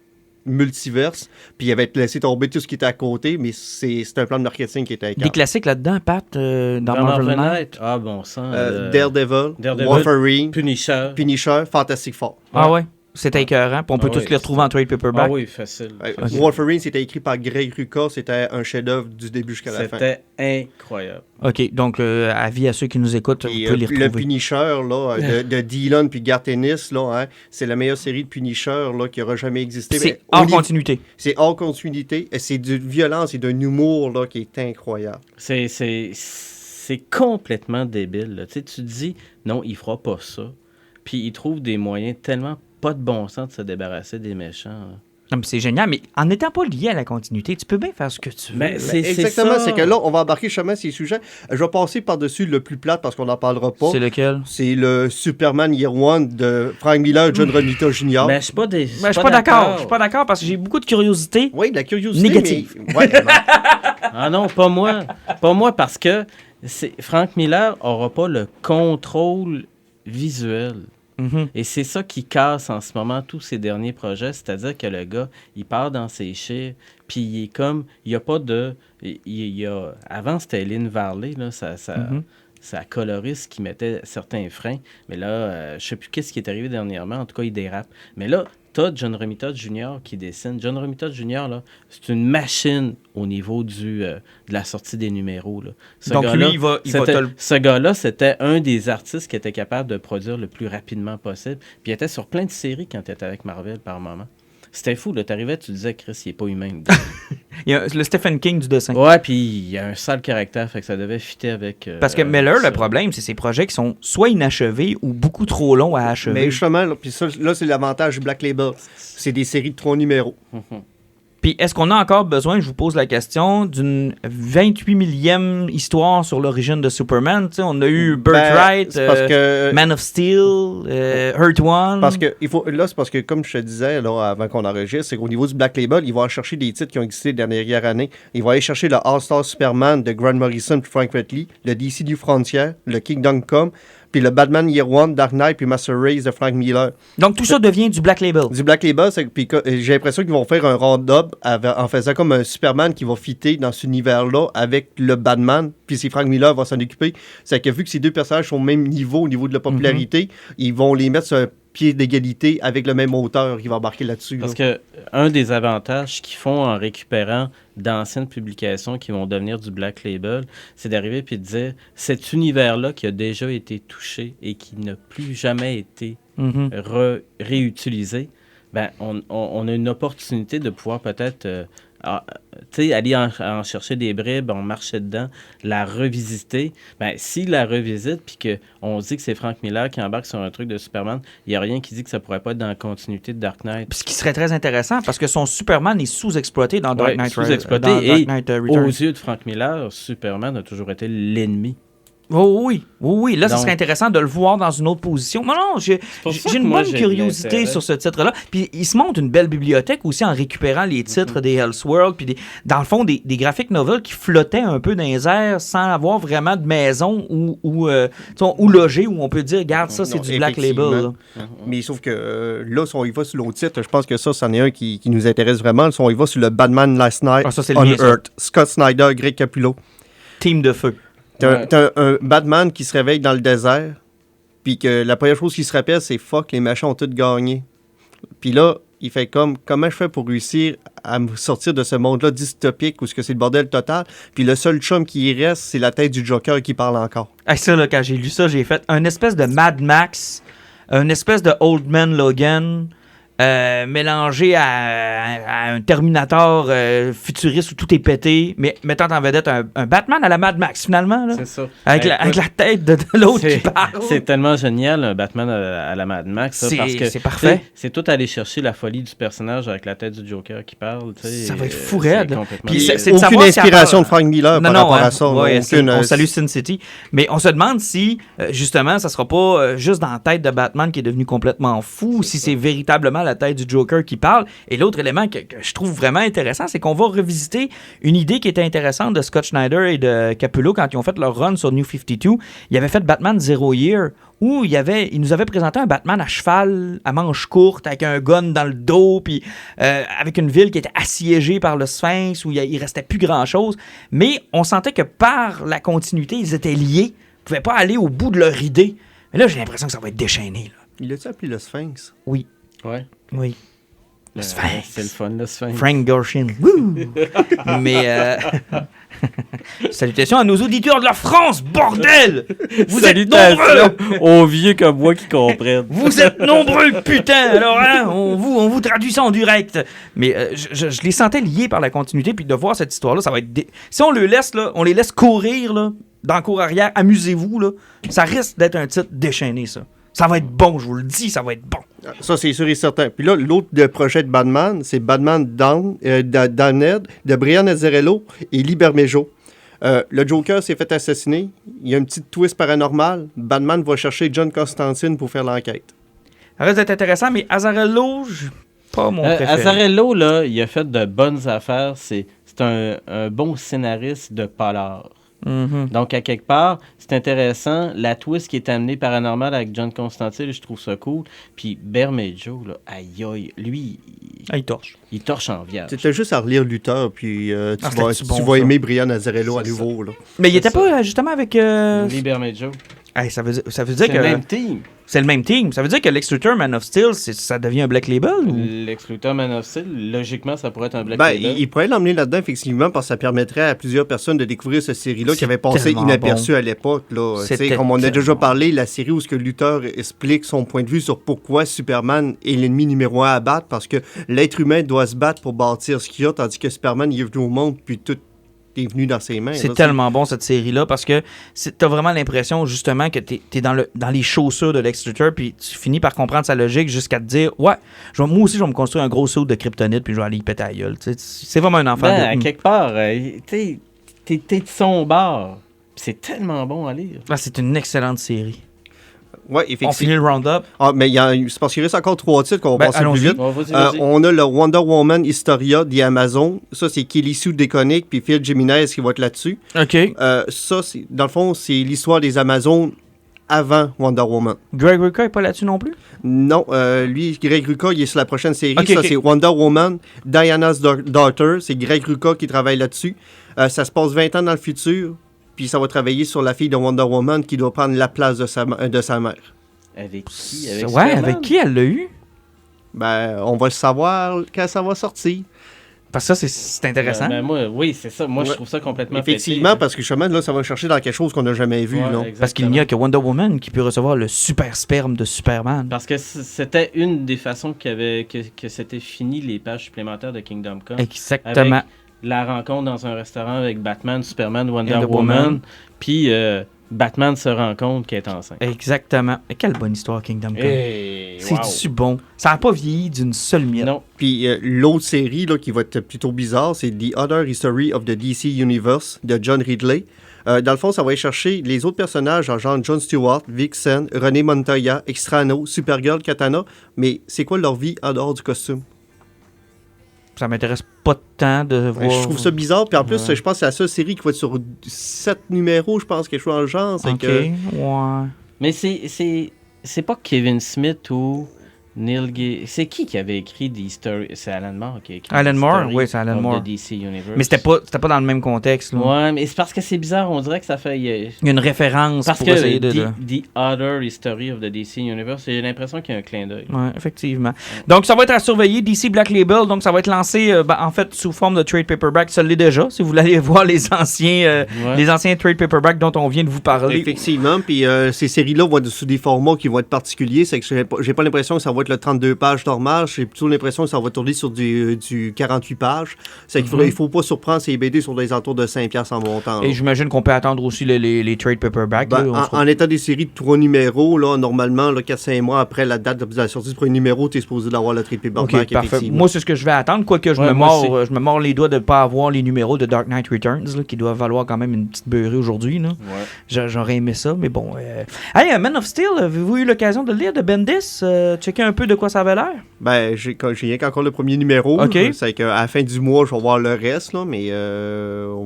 multiverse, puis il avait laissé tomber tout ce qui était à côté, mais c'est un plan de marketing qui était Des classiques là-dedans, Pat, dans Marvel Knight? Ah, bon sang. Daredevil, Wolverine, Punisher, Fantastic Four. Ah ouais? C'était écœurant, puis on peut tous les retrouver en trade paperback. Ah oui, facile. Wolverine, c'était écrit par Greg Rucka, c'était un chef-d'œuvre du début jusqu'à la fin. C'était incroyable. OK, donc avis à ceux qui nous écoutent, Et, vous pouvez les retrouver. Le Punisher là, de Dillon puis Garth Ennis, là, hein, c'est la meilleure série de Punisher là, qui aura jamais existé. C'est hors continuité. C'est hors continuité, et c'est d'une violence et d'un humour là, qui est incroyable. C'est complètement débile. Là. Tu sais, tu te dis, non, il fera pas ça. Puis il trouve des moyens tellement pas de bon sens de se débarrasser des méchants. Là. Non, mais c'est génial, mais en n'étant pas lié à la continuité, tu peux bien faire ce que tu veux. Mais Exactement, ça. c'est que là, on va embarquer justement ces sujets. Je vais passer par-dessus le plus plate parce qu'on n'en parlera pas. C'est lequel? C'est le Superman Year One de Frank Miller et John Romita Jr. Mais je suis pas, Je suis pas d'accord. Je suis pas d'accord parce que j'ai beaucoup de curiosité. Oui, de la curiosité. Négative. Mais... Ouais, Ah non, pas moi. Pas moi parce que Frank Miller n'aura pas le contrôle visuel. Mm-hmm. Et c'est ça qui casse en ce moment tous ses derniers projets, c'est-à-dire que le gars, il part dans ses chiffres, puis il est comme, il n'y a pas de... avant, c'était Lynn Varley, là, sa coloriste qui mettait certains freins, mais là, je sais plus qu'est-ce qui est arrivé dernièrement, en tout cas, il dérape. Mais là, t'as John Romita Jr. qui dessine. John Romita Jr., là, c'est une machine au niveau de la sortie des numéros. Là. Donc lui, il va Ce gars-là, c'était un des artistes qui était capable de produire le plus rapidement possible. Puis il était sur plein de séries quand il était avec Marvel par moment. C'était fou, là. T'arrivais, tu disais, Chris, il est pas humain. Il y a le Stephen King du dessin. Ouais, puis il y a un sale caractère, fait que ça devait fitter avec... Parce que Miller, le problème, c'est ces projets qui sont soit inachevés ou beaucoup trop longs à achever. Mais justement, là, c'est l'avantage du Black Label. C'est des séries de 3 numéros. Puis est-ce qu'on a encore besoin, je vous pose la question, d'une 28 millième histoire sur l'origine de Superman? T'sais, on a eu Birthright, Man of Steel, Earth One. Parce que, c'est parce que, comme je te disais là, avant qu'on enregistre, c'est qu'au niveau du Black Label, ils vont aller chercher des titres qui ont existé la dernière année. Ils vont aller chercher le All-Star Superman de Grant Morrison et Frank Fredley, le DC New Frontier, le Kingdom Come, puis le Batman Year One, Dark Knight, puis Master Race de Frank Miller. Donc tout ça devient du Black Label. Du Black Label, puis j'ai l'impression qu'ils vont faire un round-up en faisant comme un Superman qui va fitter dans cet univers-là avec le Batman, puis si Frank Miller va s'en occuper. C'est que vu que ces deux personnages sont au même niveau au niveau de la popularité, ils vont les mettre sur un pied d'égalité avec le même auteur qui va embarquer là-dessus. Parce que un des avantages qu'ils font en récupérant d'anciennes publications qui vont devenir du Black Label, c'est d'arriver et de dire cet univers-là qui a déjà été touché et qui n'a plus jamais été réutilisé, ben on a une opportunité de pouvoir peut-être aller en chercher des bribes, on marchait dedans, la revisiter. Ben, s'il la revisite puis qu'on dit que c'est Frank Miller qui embarque sur un truc de Superman, il n'y a rien qui dit que ça pourrait pas être dans la continuité de Dark Knight. Puis ce qui serait très intéressant, parce que son Superman est sous-exploité dans Dark Knight. Sous-exploité, et aux yeux de Frank Miller, Superman a toujours été l'ennemi. Oh oui. Là, ça serait intéressant de le voir dans une autre position. Mais non, j'ai une bonne curiosité sur ce titre-là. Puis il se montre une belle bibliothèque aussi en récupérant les titres des Elseworlds. Puis dans le fond, des graphic novels qui flottaient un peu dans les airs sans avoir vraiment de maison ou loger où on peut dire, regarde, ça, c'est du Black Label. Mais sauf que là, si on y va sur l'autre titre, je pense que ça, c'en est un qui nous intéresse vraiment. Si on y va sur le Batman Last Night on Earth, Scott Snyder, Greg Capullo. Team de feu. T'as un Batman qui se réveille dans le désert, puis que la première chose qu'il se rappelle, c'est « fuck, les machins ont tout gagné ». Puis là, il fait comme « comment je fais pour réussir à me sortir de ce monde-là dystopique où c'est le bordel total ?» Puis le seul chum qui y reste, c'est la tête du Joker qui parle encore. Hey, ça, là, quand j'ai lu ça, j'ai fait un espèce de Mad Max, un espèce de Old Man Logan, mélangé à un Terminator futuriste où tout est pété, mais mettant en vedette un Batman à la Mad Max, finalement. Là, C'est ça. avec la tête de l'autre qui parle. C'est tellement génial, un Batman à la Mad Max. Ça, parce que c'est parfait. C'est tout aller chercher la folie du personnage avec la tête du Joker qui parle. Ça va être fou raide. Puis c'est de aucune savoir si inspiration de Frank Miller par rapport à ça. Ouais, aucune, on salue Sin City. Mais on se demande si, justement, ça sera pas juste dans la tête de Batman qui est devenu complètement fou, ou si c'est véritablement la tête du Joker qui parle. Et l'autre élément que je trouve vraiment intéressant, c'est qu'on va revisiter une idée qui était intéressante de Scott Snyder et de Capullo quand ils ont fait leur run sur New 52. Ils avaient fait Batman Zero Year, où ils nous avaient présenté un Batman à cheval, à manches courtes, avec un gun dans le dos, puis avec une ville qui était assiégée par le Sphinx, où il restait plus grand-chose. Mais on sentait que par la continuité, ils étaient liés. Ils pouvaient pas aller au bout de leur idée. Mais là, j'ai l'impression que ça va être déchaîné. Là. Il a-tu appelé le Sphinx? Oui. Ouais. Oui. Le Sphinx. C'est le fun, le Sphinx. Frank Gorshin. Woo! Mais salutations à nos auditeurs de la France, bordel! Vous êtes nombreux! aux vieux comme moi qui comprennent. Vous êtes nombreux, putain! Alors, hein, on vous traduit ça en direct. Mais je les sentais liés par la continuité, puis de voir cette histoire-là, ça va être... Si on les laisse, là, on les laisse courir, là, dans le cours arrière, amusez-vous, là, ça risque d'être un titre déchaîné, ça. Ça va être bon, je vous le dis, ça va être bon. Ça, c'est sûr et certain. Puis là, l'autre projet de Batman, c'est Batman Damned de Brian Azzarello et Lee Bermejo. Le Joker s'est fait assassiner. Il y a une petite twist paranormale. Batman va chercher John Constantine pour faire l'enquête. Ça risque d'être intéressant, mais Azzarello, pas mon préféré. Azzarello, là, il a fait de bonnes affaires. C'est un bon scénariste de polar. Mm-hmm. Donc, à quelque part, c'est intéressant. La twist qui est amenée paranormale avec John Constantine, je trouve ça cool. Puis Bermejo, là, aïe aïe, lui, il torche. Il torche en vierge. C'était juste à relire Luther, puis tu vas aimer Brian Azzarello à nouveau. Là. Mais il était pas justement avec... Lee Bermejo. Hey, ça veut dire C'est que... le même team. C'est le même team. Ça veut dire que Lex Luthor, Man of Steel, ça devient un Black Label? Ou? Lex Luthor, Man of Steel, logiquement, ça pourrait être un Black Ben, Label. il pourrait l'emmener là-dedans, effectivement, parce que ça permettrait à plusieurs personnes de découvrir cette série-là qui C'est avait passé tellement inaperçue bon. à l'époque. Là. C'était Comme on a déjà tellement parlé, la série où ce que Luthor explique son point de vue sur pourquoi Superman est l'ennemi numéro 1 à battre, parce que l'être humain doit se battre pour bâtir ce qu'il y a, tandis que Superman, il est venu au monde, puis tout est venu dans ses mains. C'est là, tellement bon, cette série-là, parce que t'as vraiment l'impression, justement, que t'es dans les chaussures de Lex Luthor, puis tu finis par comprendre sa logique jusqu'à te dire, ouais, moi aussi, je vais me construire un gros saut de kryptonite, puis je vais aller y péter à la gueule. C'est vraiment un enfant. À quelque part, t'es de son bord. C'est tellement bon à lire. Ah, c'est une excellente série. Ouais, On effectivement. finit le round-up. Ah, mais c'est parce qu'il reste encore 3 titres qu'on va passer plus allons-y. vite. Bon, vas-y. On a le Wonder Woman Historia d'Amazon. Ça, c'est Kelly Sue DeConnick puis Phil Jimenez qui va être là-dessus. OK. Ça, dans le fond, c'est l'histoire des Amazones avant Wonder Woman. Greg Rucka n'est pas là-dessus non plus? Non, lui, Greg Rucka, il est sur la prochaine série. Ok, ça, ok. c'est Wonder Woman, Diana's Daughter. C'est Greg Rucka qui travaille là-dessus. Ça se passe 20 ans dans le futur, puis ça va travailler sur la fille de Wonder Woman qui doit prendre la place de sa mère. Avec qui? Avec Ouais, Superman? avec qui elle l'a eu? Ben, on va le savoir quand ça va sortir. Parce que ça, c'est intéressant. Ben, moi, oui, c'est ça. Moi, je Ouais. trouve ça complètement Effectivement, pété. parce que justement, là, ça va chercher dans quelque chose qu'on n'a jamais vu. Ouais, là. exactement. Parce qu'il n'y a que Wonder Woman qui peut recevoir le super sperme de Superman. Parce que c'était une des façons que c'était fini les pages supplémentaires de Kingdom Come. Exactement. Avec la rencontre dans un restaurant avec Batman, Superman, Wonder Wonder Woman. Woman. Puis Batman se rend compte qu'elle est enceinte. Exactement. Et quelle bonne histoire, Kingdom Come. Hey, wow. C'est-tu bon? Ça n'a pas vieilli d'une seule miette. Non. Puis l'autre série là, qui va être plutôt bizarre, c'est The Other History of the DC Universe de John Ridley. Dans le fond, ça va aller chercher les autres personnages, genre Jon Stewart, Vixen, René Montoya, Extrano, Supergirl, Katana. Mais c'est quoi leur vie en dehors du costume? Ça m'intéresse pas tant de voir. Je trouve ça bizarre. Puis en plus, Ouais. je pense que c'est la seule série qui va être sur 7 numéros, je pense, quelque chose dans le genre. C'est OK, que... ouais. Mais c'est pas Kevin Smith ou Neil Gaiman. C'est qui avait écrit The Story? C'est Alan Moore qui a écrit Alan The Moore? Story Oui, c'est Alan of Moore. the DC Universe. Mais c'était pas dans le même contexte. Là. Ouais, mais c'est parce que c'est bizarre. On dirait que ça fait... Il y a une référence Parce pour que essayer de... the Other History of the DC Universe, j'ai l'impression qu'il y a un clin d'œil. Oui, effectivement. Donc, ça va être à surveiller. DC Black Label, donc ça va être lancé en fait sous forme de trade paperback. Ça l'est déjà, si vous voulez aller voir les anciens trade paperbacks dont on vient de vous parler. Effectivement, puis ces séries-là vont être sous des formats qui vont être particuliers. C'est que j'ai pas l'impression que ça va être le 32 pages normal. J'ai plutôt l'impression que ça va tourner sur du 48 pages. C'est qu'il ne faut pas surprendre ces BD sur des alentours de 5$ en montant. Et j'imagine qu'on peut attendre aussi les trade paperbacks. En étant des séries de 3 numéros, là, normalement, 4-5 mois après la date de la sortie du premier numéro, tu es supposé d'avoir le trade paperback. Parfait. Moi, c'est ce que je vais attendre. Quoique je me mords les doigts de ne pas avoir les numéros de Dark Knight Returns, là, qui doivent valoir quand même une petite beurrée aujourd'hui. Là. Ouais. J'aurais aimé ça, mais bon. Hey, Man of Steel, avez-vous eu l'occasion de le lire de Bendis? Checker un peu de quoi ça avait l'air? Ben, j'ai rien qu'encore le premier numéro. Okay. C'est qu'à la fin du mois, je vais voir le reste, là, mais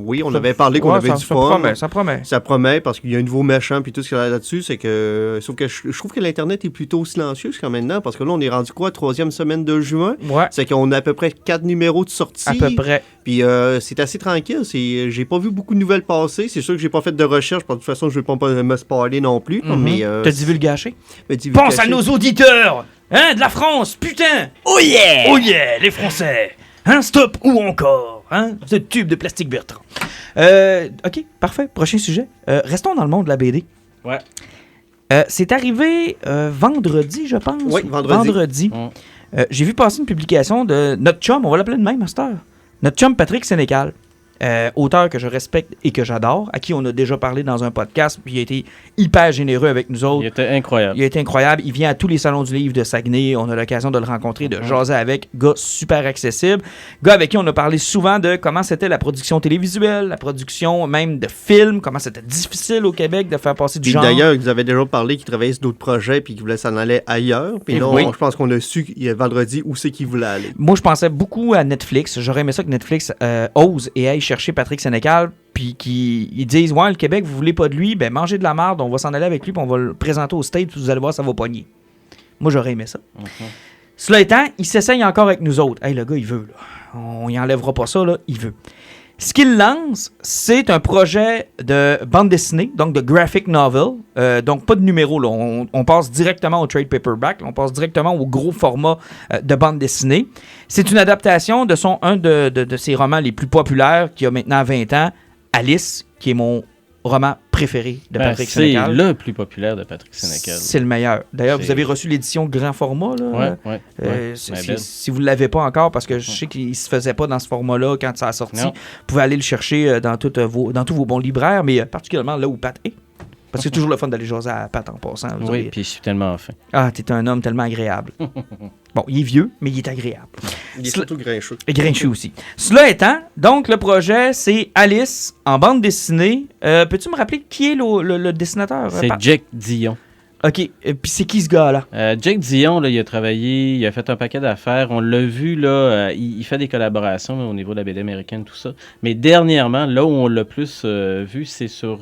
oui, on avait parlé qu'on avait du fun. Ça promet. Ça promet parce qu'il y a un nouveau méchant puis tout ce qu'il y a là-dessus, c'est que... Sauf que je trouve que l'Internet est plutôt silencieux jusqu'à maintenant, parce que là, on est rendu quoi, 3e semaine de juin? Ouais. C'est qu'on a à peu près 4 numéros de sortie. À peu près. Puis c'est assez tranquille. J'ai pas vu beaucoup de nouvelles passer. C'est sûr que j'ai pas fait de recherche, parce que de toute façon, je veux pas me spoiler non plus. Mais t'as divulgaché? Pense à nos auditeurs! Hein, de la France, putain! Oh yeah! Oh yeah, les Français! Hein, stop ou encore? Hein, ce tube de plastique Bertrand. OK, parfait. Prochain sujet. Restons dans le monde de la BD. Ouais. C'est arrivé vendredi, je pense. Oui, vendredi. J'ai vu passer une publication de notre chum, on va l'appeler de même, Master. Notre chum Patrick Sénécal. Auteur que je respecte et que j'adore, à qui on a déjà parlé dans un podcast, puis il a été hyper généreux avec nous autres. Il était incroyable. Il vient à tous les salons du livre de Saguenay. On a l'occasion de le rencontrer, de jaser avec. Gars super accessible. Gars avec qui on a parlé souvent de comment c'était la production télévisuelle, la production même de films, comment c'était difficile au Québec de faire passer du genre. D'ailleurs, ils avaient déjà parlé qu'ils travaillaient sur d'autres projets puis qu'ils voulaient s'en aller ailleurs. Puis là, je pense qu'on a su vendredi où c'est qu'ils voulaient aller. Moi, je pensais beaucoup à Netflix. J'aurais aimé ça que Netflix ose et aille chercher Patrick Sénécal, puis qu'ils disent « Ouais, le Québec, vous voulez pas de lui, ben mangez de la merde, on va s'en aller avec lui, puis on va le présenter au States, puis vous allez voir, ça va pogner. » Moi, j'aurais aimé ça. Cela étant, il s'essaye encore avec nous autres. Hey, le gars, il veut, là. On y enlèvera pas ça, là, il veut. Ce qu'il lance, c'est un projet de bande dessinée, donc de graphic novel, donc pas de numéro, là. On passe directement au trade paperback, on passe directement au gros format de bande dessinée. C'est une adaptation de un de ses romans les plus populaires, qui a maintenant 20 ans, Alice, qui est mon roman préféré de Patrick Sénécal. C'est le plus populaire de Patrick Sénécal. C'est le meilleur. D'ailleurs, vous avez reçu l'édition grand format, là. Oui. Si vous ne l'avez pas encore, parce que je sais qu'il ne se faisait pas dans ce format-là quand ça a sorti, vous pouvez aller le chercher dans tous vos bons libraires, mais particulièrement là où Pat est. Parce que c'est toujours le fun d'aller jaser à Pat en passant. Oui, puis je suis tellement fin. Ah, t'es un homme tellement agréable. Bon, il est vieux, mais il est agréable. Il est surtout grincheux. Et grincheux aussi. Cela étant, donc le projet, c'est Alice en bande dessinée. Peux-tu me rappeler qui est le dessinateur? C'est Jake Dion. OK. Puis c'est qui ce gars-là? Jake Dion, là, il a travaillé, il a fait un paquet d'affaires. On l'a vu, là, il fait des collaborations là, au niveau de la BD américaine, tout ça. Mais dernièrement, là où on l'a plus vu, c'est sur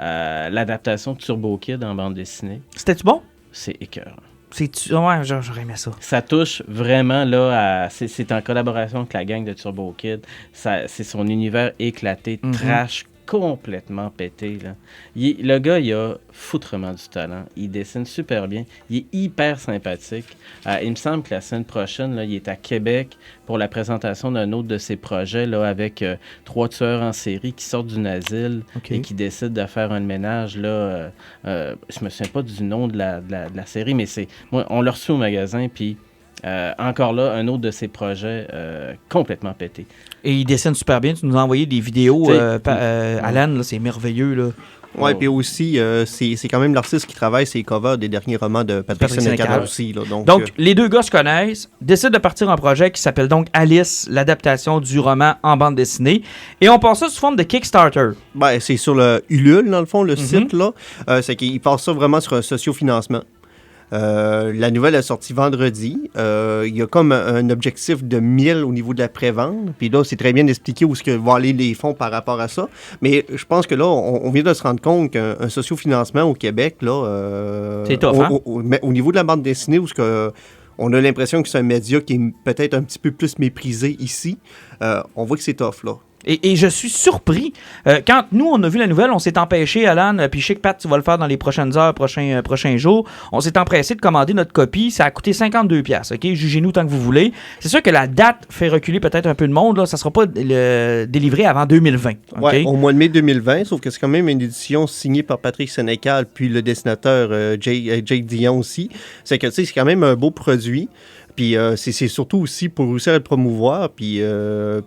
l'adaptation de Turbo Kid en bande dessinée. C'était-tu bon? C'est écœurant. Ouais, j'aurais aimé ça. Ça touche vraiment, là, c'est en collaboration avec la gang de Turbo Kid. C'est son univers éclaté, trash, complètement pété, là. Le gars, il a foutrement du talent. Il dessine super bien. Il est hyper sympathique. Il me semble que la semaine prochaine, là, il est à Québec pour la présentation d'un autre de ses projets, là, avec 3 tueurs en série qui sortent d'une asile et qui décident de faire un ménage, là. Je me souviens pas du nom de la série, mais on l'a reçu au magasin, puis encore là, un autre de ses projets complètement pété. Et il dessine super bien. Tu nous as envoyé des vidéos, Alan, là, c'est merveilleux, là. Oui, puis aussi, c'est quand même l'artiste qui travaille ses covers des derniers romans de Patrick Sénécal aussi. Là, donc les deux gars se connaissent, décident de partir un projet qui s'appelle donc Alice, l'adaptation du roman en bande dessinée. Et on passe ça sous forme de Kickstarter. Ben, c'est sur le Ulule, dans le fond, le site, là. C'est qu'il passe ça vraiment sur un sociofinancement. La nouvelle est sortie vendredi. Il y a comme un objectif de 1000 au niveau de la prévente. Puis là, c'est très bien d'expliquer où vont aller les fonds par rapport à ça. Mais je pense que là, on vient de se rendre compte qu'un sociofinancement au Québec, là, c'est tough, au niveau de la bande dessinée, où on a l'impression que c'est un média qui est peut-être un petit peu plus méprisé ici. On voit que c'est tough, là. Et je suis surpris. Quand nous, on a vu la nouvelle, on s'est empêché, Alan, puis je sais que Pat, tu vas le faire dans les prochaines heures, prochains jours. On s'est empressé de commander notre copie. Ça a coûté 52$, OK? Jugez-nous tant que vous voulez. C'est sûr que la date fait reculer peut-être un peu de monde. Là. Ça ne sera pas délivré avant 2020. Okay? Ouais, au mois de mai 2020, sauf que c'est quand même une édition signée par Patrick Sénécal, puis le dessinateur Jake Dion aussi. C'est que, tu sais, c'est quand même un beau produit. Puis c'est surtout aussi pour réussir à le promouvoir, puis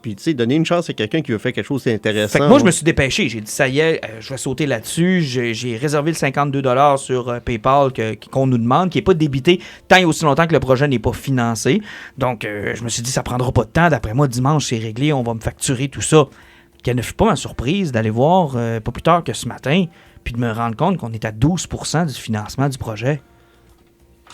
tu sais, donner une chance à quelqu'un qui veut faire quelque chose d'intéressant. Fait que moi, je me suis dépêché. J'ai dit, ça y est, je vais sauter là-dessus. J'ai réservé le 52$ sur PayPal qu'on nous demande, qui n'est pas débité tant et aussi longtemps que le projet n'est pas financé. Donc, je me suis dit, ça prendra pas de temps. D'après moi, dimanche, c'est réglé. On va me facturer tout ça. Quelle ne fut pas ma surprise d'aller voir, pas plus tard que ce matin, puis de me rendre compte qu'on est à 12% du financement du projet.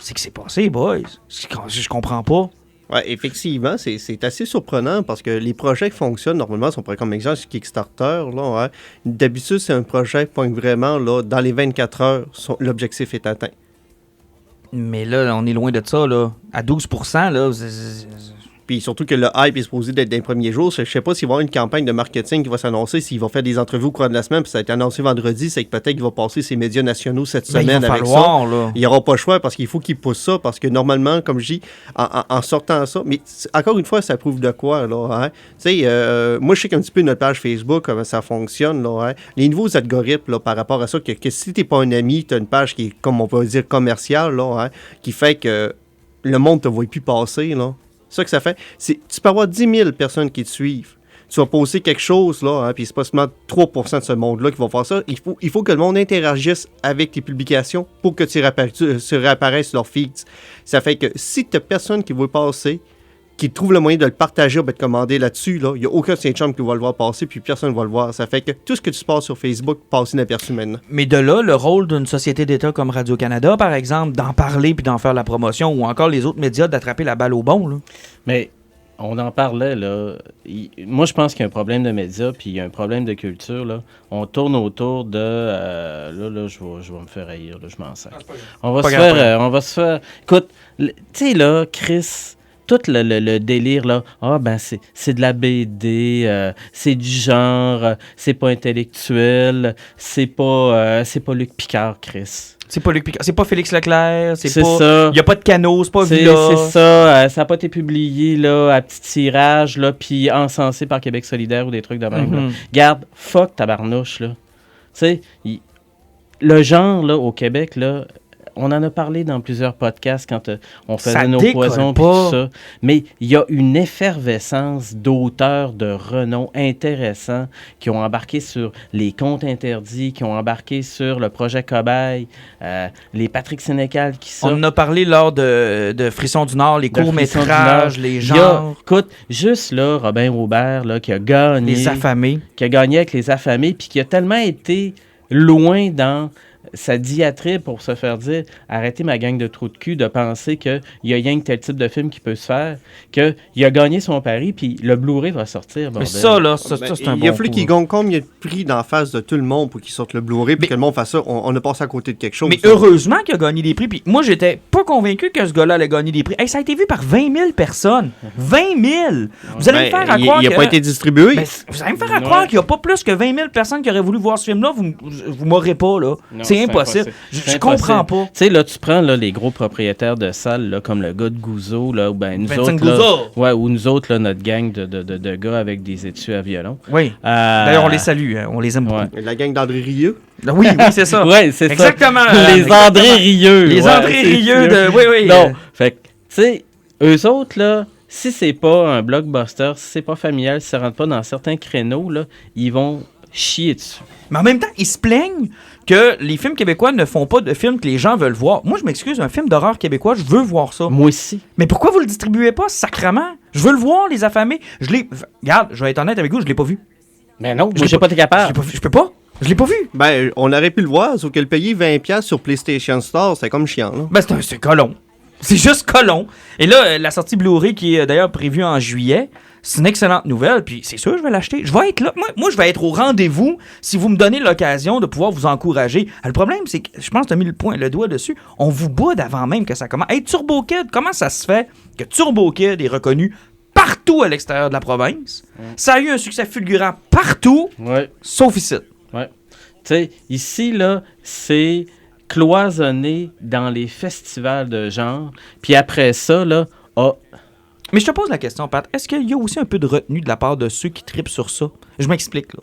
C'est que c'est passé, boys. Je comprends pas. Ouais, effectivement, c'est assez surprenant parce que les projets qui fonctionnent, normalement, sont comme exemple sur Kickstarter. Là, ouais. D'habitude, c'est un projet qui pointe vraiment, là, dans les 24 heures, l'objectif est atteint. Mais là, on est loin de ça, là. À 12%, là, Puis surtout que le hype est supposé d'être d'un premier jour. Je ne sais pas s'il va y avoir une campagne de marketing qui va s'annoncer, s'il va faire des entrevues au cours de la semaine, puis ça a été annoncé vendredi, c'est que peut-être qu'il va passer ses médias nationaux cette semaine avec ça. Là. Il n'y aura pas le choix parce qu'il faut qu'il pousse ça, parce que normalement, comme je dis, en sortant ça, mais encore une fois, ça prouve de quoi, là, hein? Tu sais, moi, je sais qu'un petit peu notre page Facebook, comment ça fonctionne, là, hein? Les nouveaux algorithmes, là, par rapport à ça, que si tu n'es pas un ami, tu as une page qui est, comme on peut dire, commerciale, là, hein? Qui fait que le monde ne te voit plus passer, là. C'est ça que ça fait. Tu peux avoir 10 000 personnes qui te suivent. Tu vas poster quelque chose, là, hein, puis c'est pas seulement 3% de ce monde-là qui va faire ça. Il faut que le monde interagisse avec tes publications pour que tu réapparaisses sur leur feeds. Ça fait que si tu n'as personne qui veut passer, qui trouve le moyen de le partager ou de commander là-dessus, là, il n'y a aucun de ses chums qui va le voir passer, puis personne ne va le voir. Ça fait que tout ce que tu passes sur Facebook passe inaperçu maintenant. Mais de là, le rôle d'une société d'État comme Radio-Canada, par exemple, d'en parler puis d'en faire la promotion, ou encore les autres médias d'attraper la balle au bon, là. Mais on en parlait, là. Moi, je pense qu'il y a un problème de médias, puis il y a un problème de culture, là. On tourne autour de... là, je vais me faire haïr, là, je m'en sers. On va se faire... Écoute, tu sais, là, Chris... Tout le délire, là, c'est de la BD, c'est du genre, c'est pas intellectuel, c'est pas Luc Picard, Chris. C'est pas Luc Picard, c'est pas Félix Leclerc, c'est pas... ça. Il y a pas de canot, c'est pas Villa. C'est ça, ça a pas été publié, là, à petit tirage, là, puis encensé par Québec solidaire ou des trucs de même, là. Garde, fuck tabarnouche, là. Tu sais, le genre, là, au Québec, là... On en a parlé dans plusieurs podcasts quand on faisait nos poisons et tout ça. Mais il y a une effervescence d'auteurs de renom intéressants qui ont embarqué sur les contes interdits, qui ont embarqué sur le projet Cobaye, les Patrick Sénécal qui sortent. On en a parlé lors de Frisson du Nord, les courts-métrages, les genres. Écoute, juste là, Robin Robert, là, qui a gagné. Les Affamés. Qui a gagné avec Les Affamés, puis qui a tellement été loin dans... sa diatribe pour se faire dire « Arrêtez ma gang de trous de cul de penser qu'il y a rien que tel type de film qui peut se faire, qu'il a gagné son pari, puis le Blu-ray va sortir. » Mais ça, là, c'est un bon Il a fallu qu'il gagne combien de prix d'en face de tout le monde pour qu'il sorte le Blu-ray, puis que le monde fasse ça. On a passé à côté de quelque chose. Mais heureusement qu'il a gagné des prix, puis moi, j'étais pas convaincu que ce gars-là allait gagner des prix. Hey, ça a été vu par 20 000 personnes. 20 000! Vous allez me faire à croire il n'a pas été distribué. Vous allez me faire à croire qu'il n'y a pas plus que 20 000 personnes qui auraient voulu voir ce film-là. Vous m'aurez pas, là. Non, c'est impossible. Je comprends pas. Tu sais, là, tu prends là, les gros propriétaires de salles, là, comme le gars de Gouzeau, là, ou ben nous Vincent autres, là, ou nous autres, là, notre gang de gars avec des étuis à violon. Oui. D'ailleurs, on les salue, hein, on les aime beaucoup. La gang d'André Rieu. Oui, c'est ça. Oui, c'est exactement, ça. Les André Rieu. Les André Rieu de... Oui. Non, fait que, tu sais, eux autres, là, si c'est pas un blockbuster, si c'est pas familial, si ça rentre pas dans certains créneaux, là, ils vont chier dessus. Mais en même temps, ils se plaignent que les films québécois ne font pas de films que les gens veulent voir. Moi, je m'excuse, un film d'horreur québécois, je veux voir ça. Moi aussi. Mais pourquoi vous le distribuez pas, sacrément? Je veux le voir, Les Affamés. Regarde, je vais être honnête avec vous, je l'ai pas vu. Mais non, moi, j'ai pas été capable. Je peux pas. Je l'ai pas vu. Ben, on aurait pu le voir, sauf que le payer 20$ sur PlayStation Store, c'est comme chiant, là. Ben, c'est colon. C'est juste colon. Et là, la sortie Blu-ray, qui est d'ailleurs prévue en juillet, c'est une excellente nouvelle, puis c'est sûr, je vais l'acheter. Je vais être là. Moi, je vais être au rendez-vous si vous me donnez l'occasion de pouvoir vous encourager. Le problème, c'est que, je pense que tu as mis le doigt dessus, on vous boude avant même que ça commence. Hey, Turbo Kid, comment ça se fait que Turbo Kid est reconnu partout à l'extérieur de la province. Ça a eu un succès fulgurant partout, sauf ici. Ouais. Tu sais, ici, là, c'est cloisonné dans les festivals de genre. Puis après ça, là, Mais je te pose la question, Pat. Est-ce qu'il y a aussi un peu de retenue de la part de ceux qui tripent sur ça? Je m'explique, là.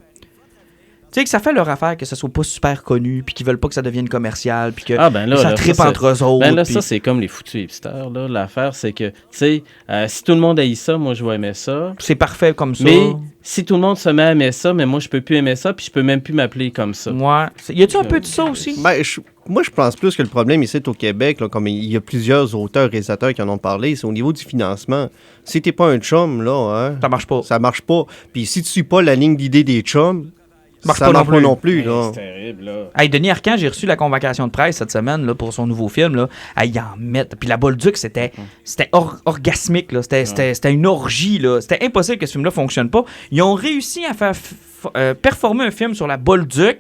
Tu sais, que ça fait leur affaire que ça soit pas super connu, puis qu'ils veulent pas que ça devienne commercial, puis que ça trippe entre eux autres. Ben là, puis... ça, c'est comme les foutus hipsters, là. L'affaire, c'est que, tu sais, si tout le monde haït ça, moi, je vais aimer ça. C'est parfait comme ça. Mais si tout le monde se met à aimer ça, mais moi, je peux plus aimer ça, puis je peux même plus m'appeler comme ça. Ouais. Y a-tu un peu de ça aussi? Ben, moi, je pense plus que le problème ici au Québec, là, comme il y a plusieurs auteurs, réalisateurs qui en ont parlé, c'est au niveau du financement. Si t'es pas un chum, là, Ça marche pas. Ça marche pas. Puis si tu suis pas la ligne d'idée des chums, ça marche pas non plus. Là. C'est terrible, là. Hey, Denis Arcand, j'ai reçu la convocation de presse cette semaine là, pour son nouveau film. Là. Hey, ils en mettent. Puis la Bolduc, c'était orgasmique. Là. C'était une orgie. Là. C'était impossible que ce film-là fonctionne pas. Ils ont réussi à faire performer un film sur la Bolduc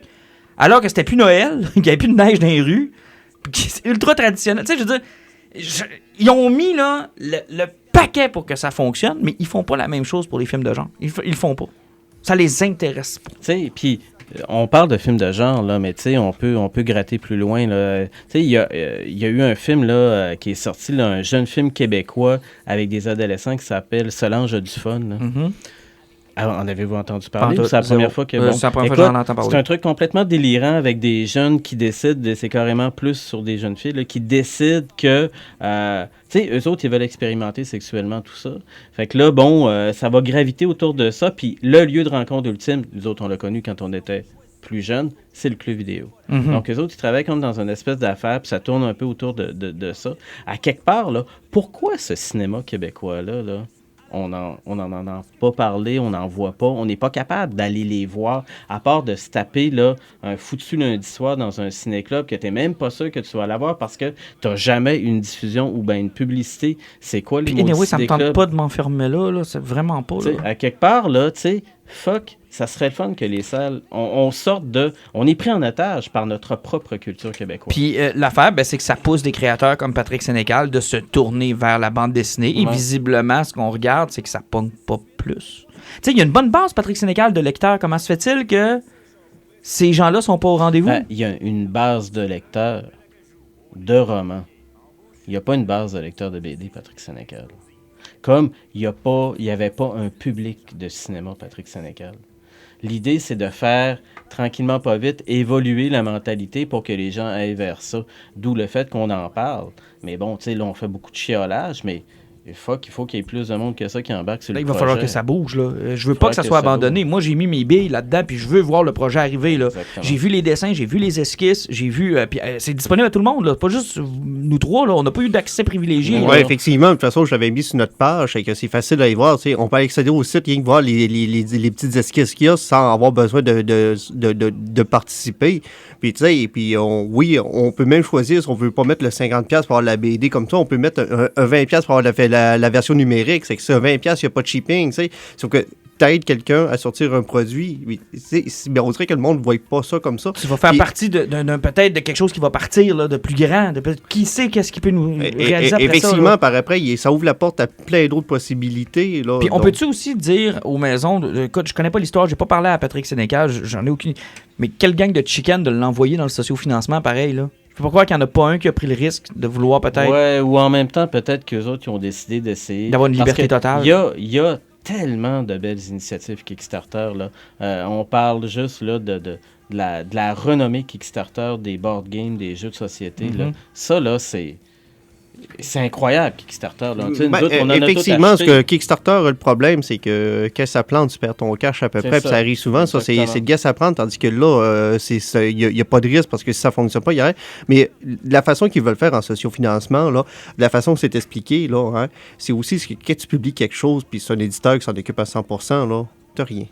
alors que c'était plus Noël, qu'il n'y avait plus de neige dans les rues. C'est ultra traditionnel. Tu sais, je veux dire, ils ont mis là, le paquet pour que ça fonctionne, mais ils font pas la même chose pour les films de genre. Ils le font pas. Ça les intéresse pas. Tu sais, puis on parle de films de genre, là, mais tu sais, on peut gratter plus loin, là. Tu sais, il y a eu un film, là, qui est sorti, là, un jeune film québécois avec des adolescents qui s'appelle Solange a du fun, là. Mm-hmm. Alors, en avez-vous entendu parler? C'est la première fois que... c'est la première fois que j'en entends parler. C'est un truc complètement délirant avec des jeunes qui décident, c'est carrément plus sur des jeunes filles, là, qui décident que... tu sais, eux autres, ils veulent expérimenter sexuellement tout ça. Fait que là, bon, ça va graviter autour de ça. Puis le lieu de rencontre ultime, nous autres, on l'a connu quand on était plus jeunes, c'est le club vidéo. Mm-hmm. Donc, eux autres, ils travaillent comme dans une espèce d'affaire, puis ça tourne un peu autour de ça. À quelque part, là, pourquoi ce cinéma québécois-là, là, on n'en a pas parlé, on n'en voit pas, on n'est pas capable d'aller les voir, à part de se taper là, un foutu lundi soir dans un ciné-club que tu n'es même pas sûr que tu vas aller voir parce que tu n'as jamais une diffusion ou bien une publicité. C'est quoi les mots ça me tente pas de m'enfermer là, c'est vraiment pas. Là. À quelque part, là, tu sais, fuck, ça serait le fun que les salles, on sorte de... On est pris en otage par notre propre culture québécoise. Puis l'affaire, c'est que ça pousse des créateurs comme Patrick Sénécal de se tourner vers la bande dessinée. Et visiblement, ce qu'on regarde, c'est que ça pogne pas plus. Tu sais, il y a une bonne base, Patrick Sénécal, de lecteurs. Comment se fait-il que ces gens-là sont pas au rendez-vous? Il y a une base de lecteurs de romans. Il n'y a pas une base de lecteurs de BD, Patrick Sénécal. Comme il n'y avait pas un public de cinéma, Patrick Sénécal. L'idée, c'est de faire, tranquillement, pas vite, évoluer la mentalité pour que les gens aillent vers ça. D'où le fait qu'on en parle. Mais bon, tu sais, là, on fait beaucoup de chiolage, mais il faut qu'il y ait plus de monde que ça qui embarque sur le projet. Il va falloir que ça bouge, là. Je veux pas que ça soit abandonné. Moi, j'ai mis mes billes là-dedans, puis je veux voir le projet arriver, là. J'ai vu les dessins, j'ai vu les esquisses, j'ai vu... puis c'est disponible à tout le monde, là. Pas juste nous trois, là. On n'a pas eu d'accès privilégié. Oui, effectivement. De toute façon, je l'avais mis sur notre page, et que c'est facile à y voir. T'sais, on peut accéder au site, rien que voir les petites esquisses qu'il y a sans avoir besoin de participer. Puis, tu sais, on peut même choisir si on veut pas mettre le 50$ pour avoir la BD comme ça. On peut mettre un 20$ pour avoir la version numérique. C'est que ça, 20$, il n'y a pas de shipping, tu sais. Sauf que t'aides quelqu'un à sortir un produit. Mais on dirait que le monde ne voit pas ça comme ça. Tu vas faire partie peut-être de quelque chose qui va partir là, de plus grand. Qui sait qu'est-ce qui peut nous réaliser après effectivement, ça, par après, ça ouvre la porte à plein d'autres possibilités. Là, puis on peut-tu aussi dire aux maisons, écoute, je connais pas l'histoire, j'ai pas parlé à Patrick Sénécal, j'en ai aucune... Mais quelle gang de chicken de l'envoyer dans le sociofinancement, pareil, là? Je peux pas croire qu'il n'y en a pas un qui a pris le risque de vouloir peut-être... Ouais, ou en même temps, peut-être qu'eux autres qui ont décidé d'essayer... D'avoir une liberté totale. Il y a tellement de belles initiatives Kickstarter, là. On parle juste, là, de la renommée Kickstarter des board games, des jeux de société, là. Ça, là, c'est incroyable, Kickstarter. Là. Effectivement, ce que Kickstarter a le problème, c'est que quand ça plante, tu perds ton cash à peu près. Puis ça arrive souvent. Ça, c'est le guess à prendre. Tandis que là, il n'y a pas de risque parce que si ça ne fonctionne pas, il y a rien. Mais la façon qu'ils veulent faire en sociofinancement, là, la façon que c'est expliqué, là, hein, c'est aussi que quand tu publies quelque chose, puis c'est un éditeur qui s'en occupe à 100%, là, tu n'as rien.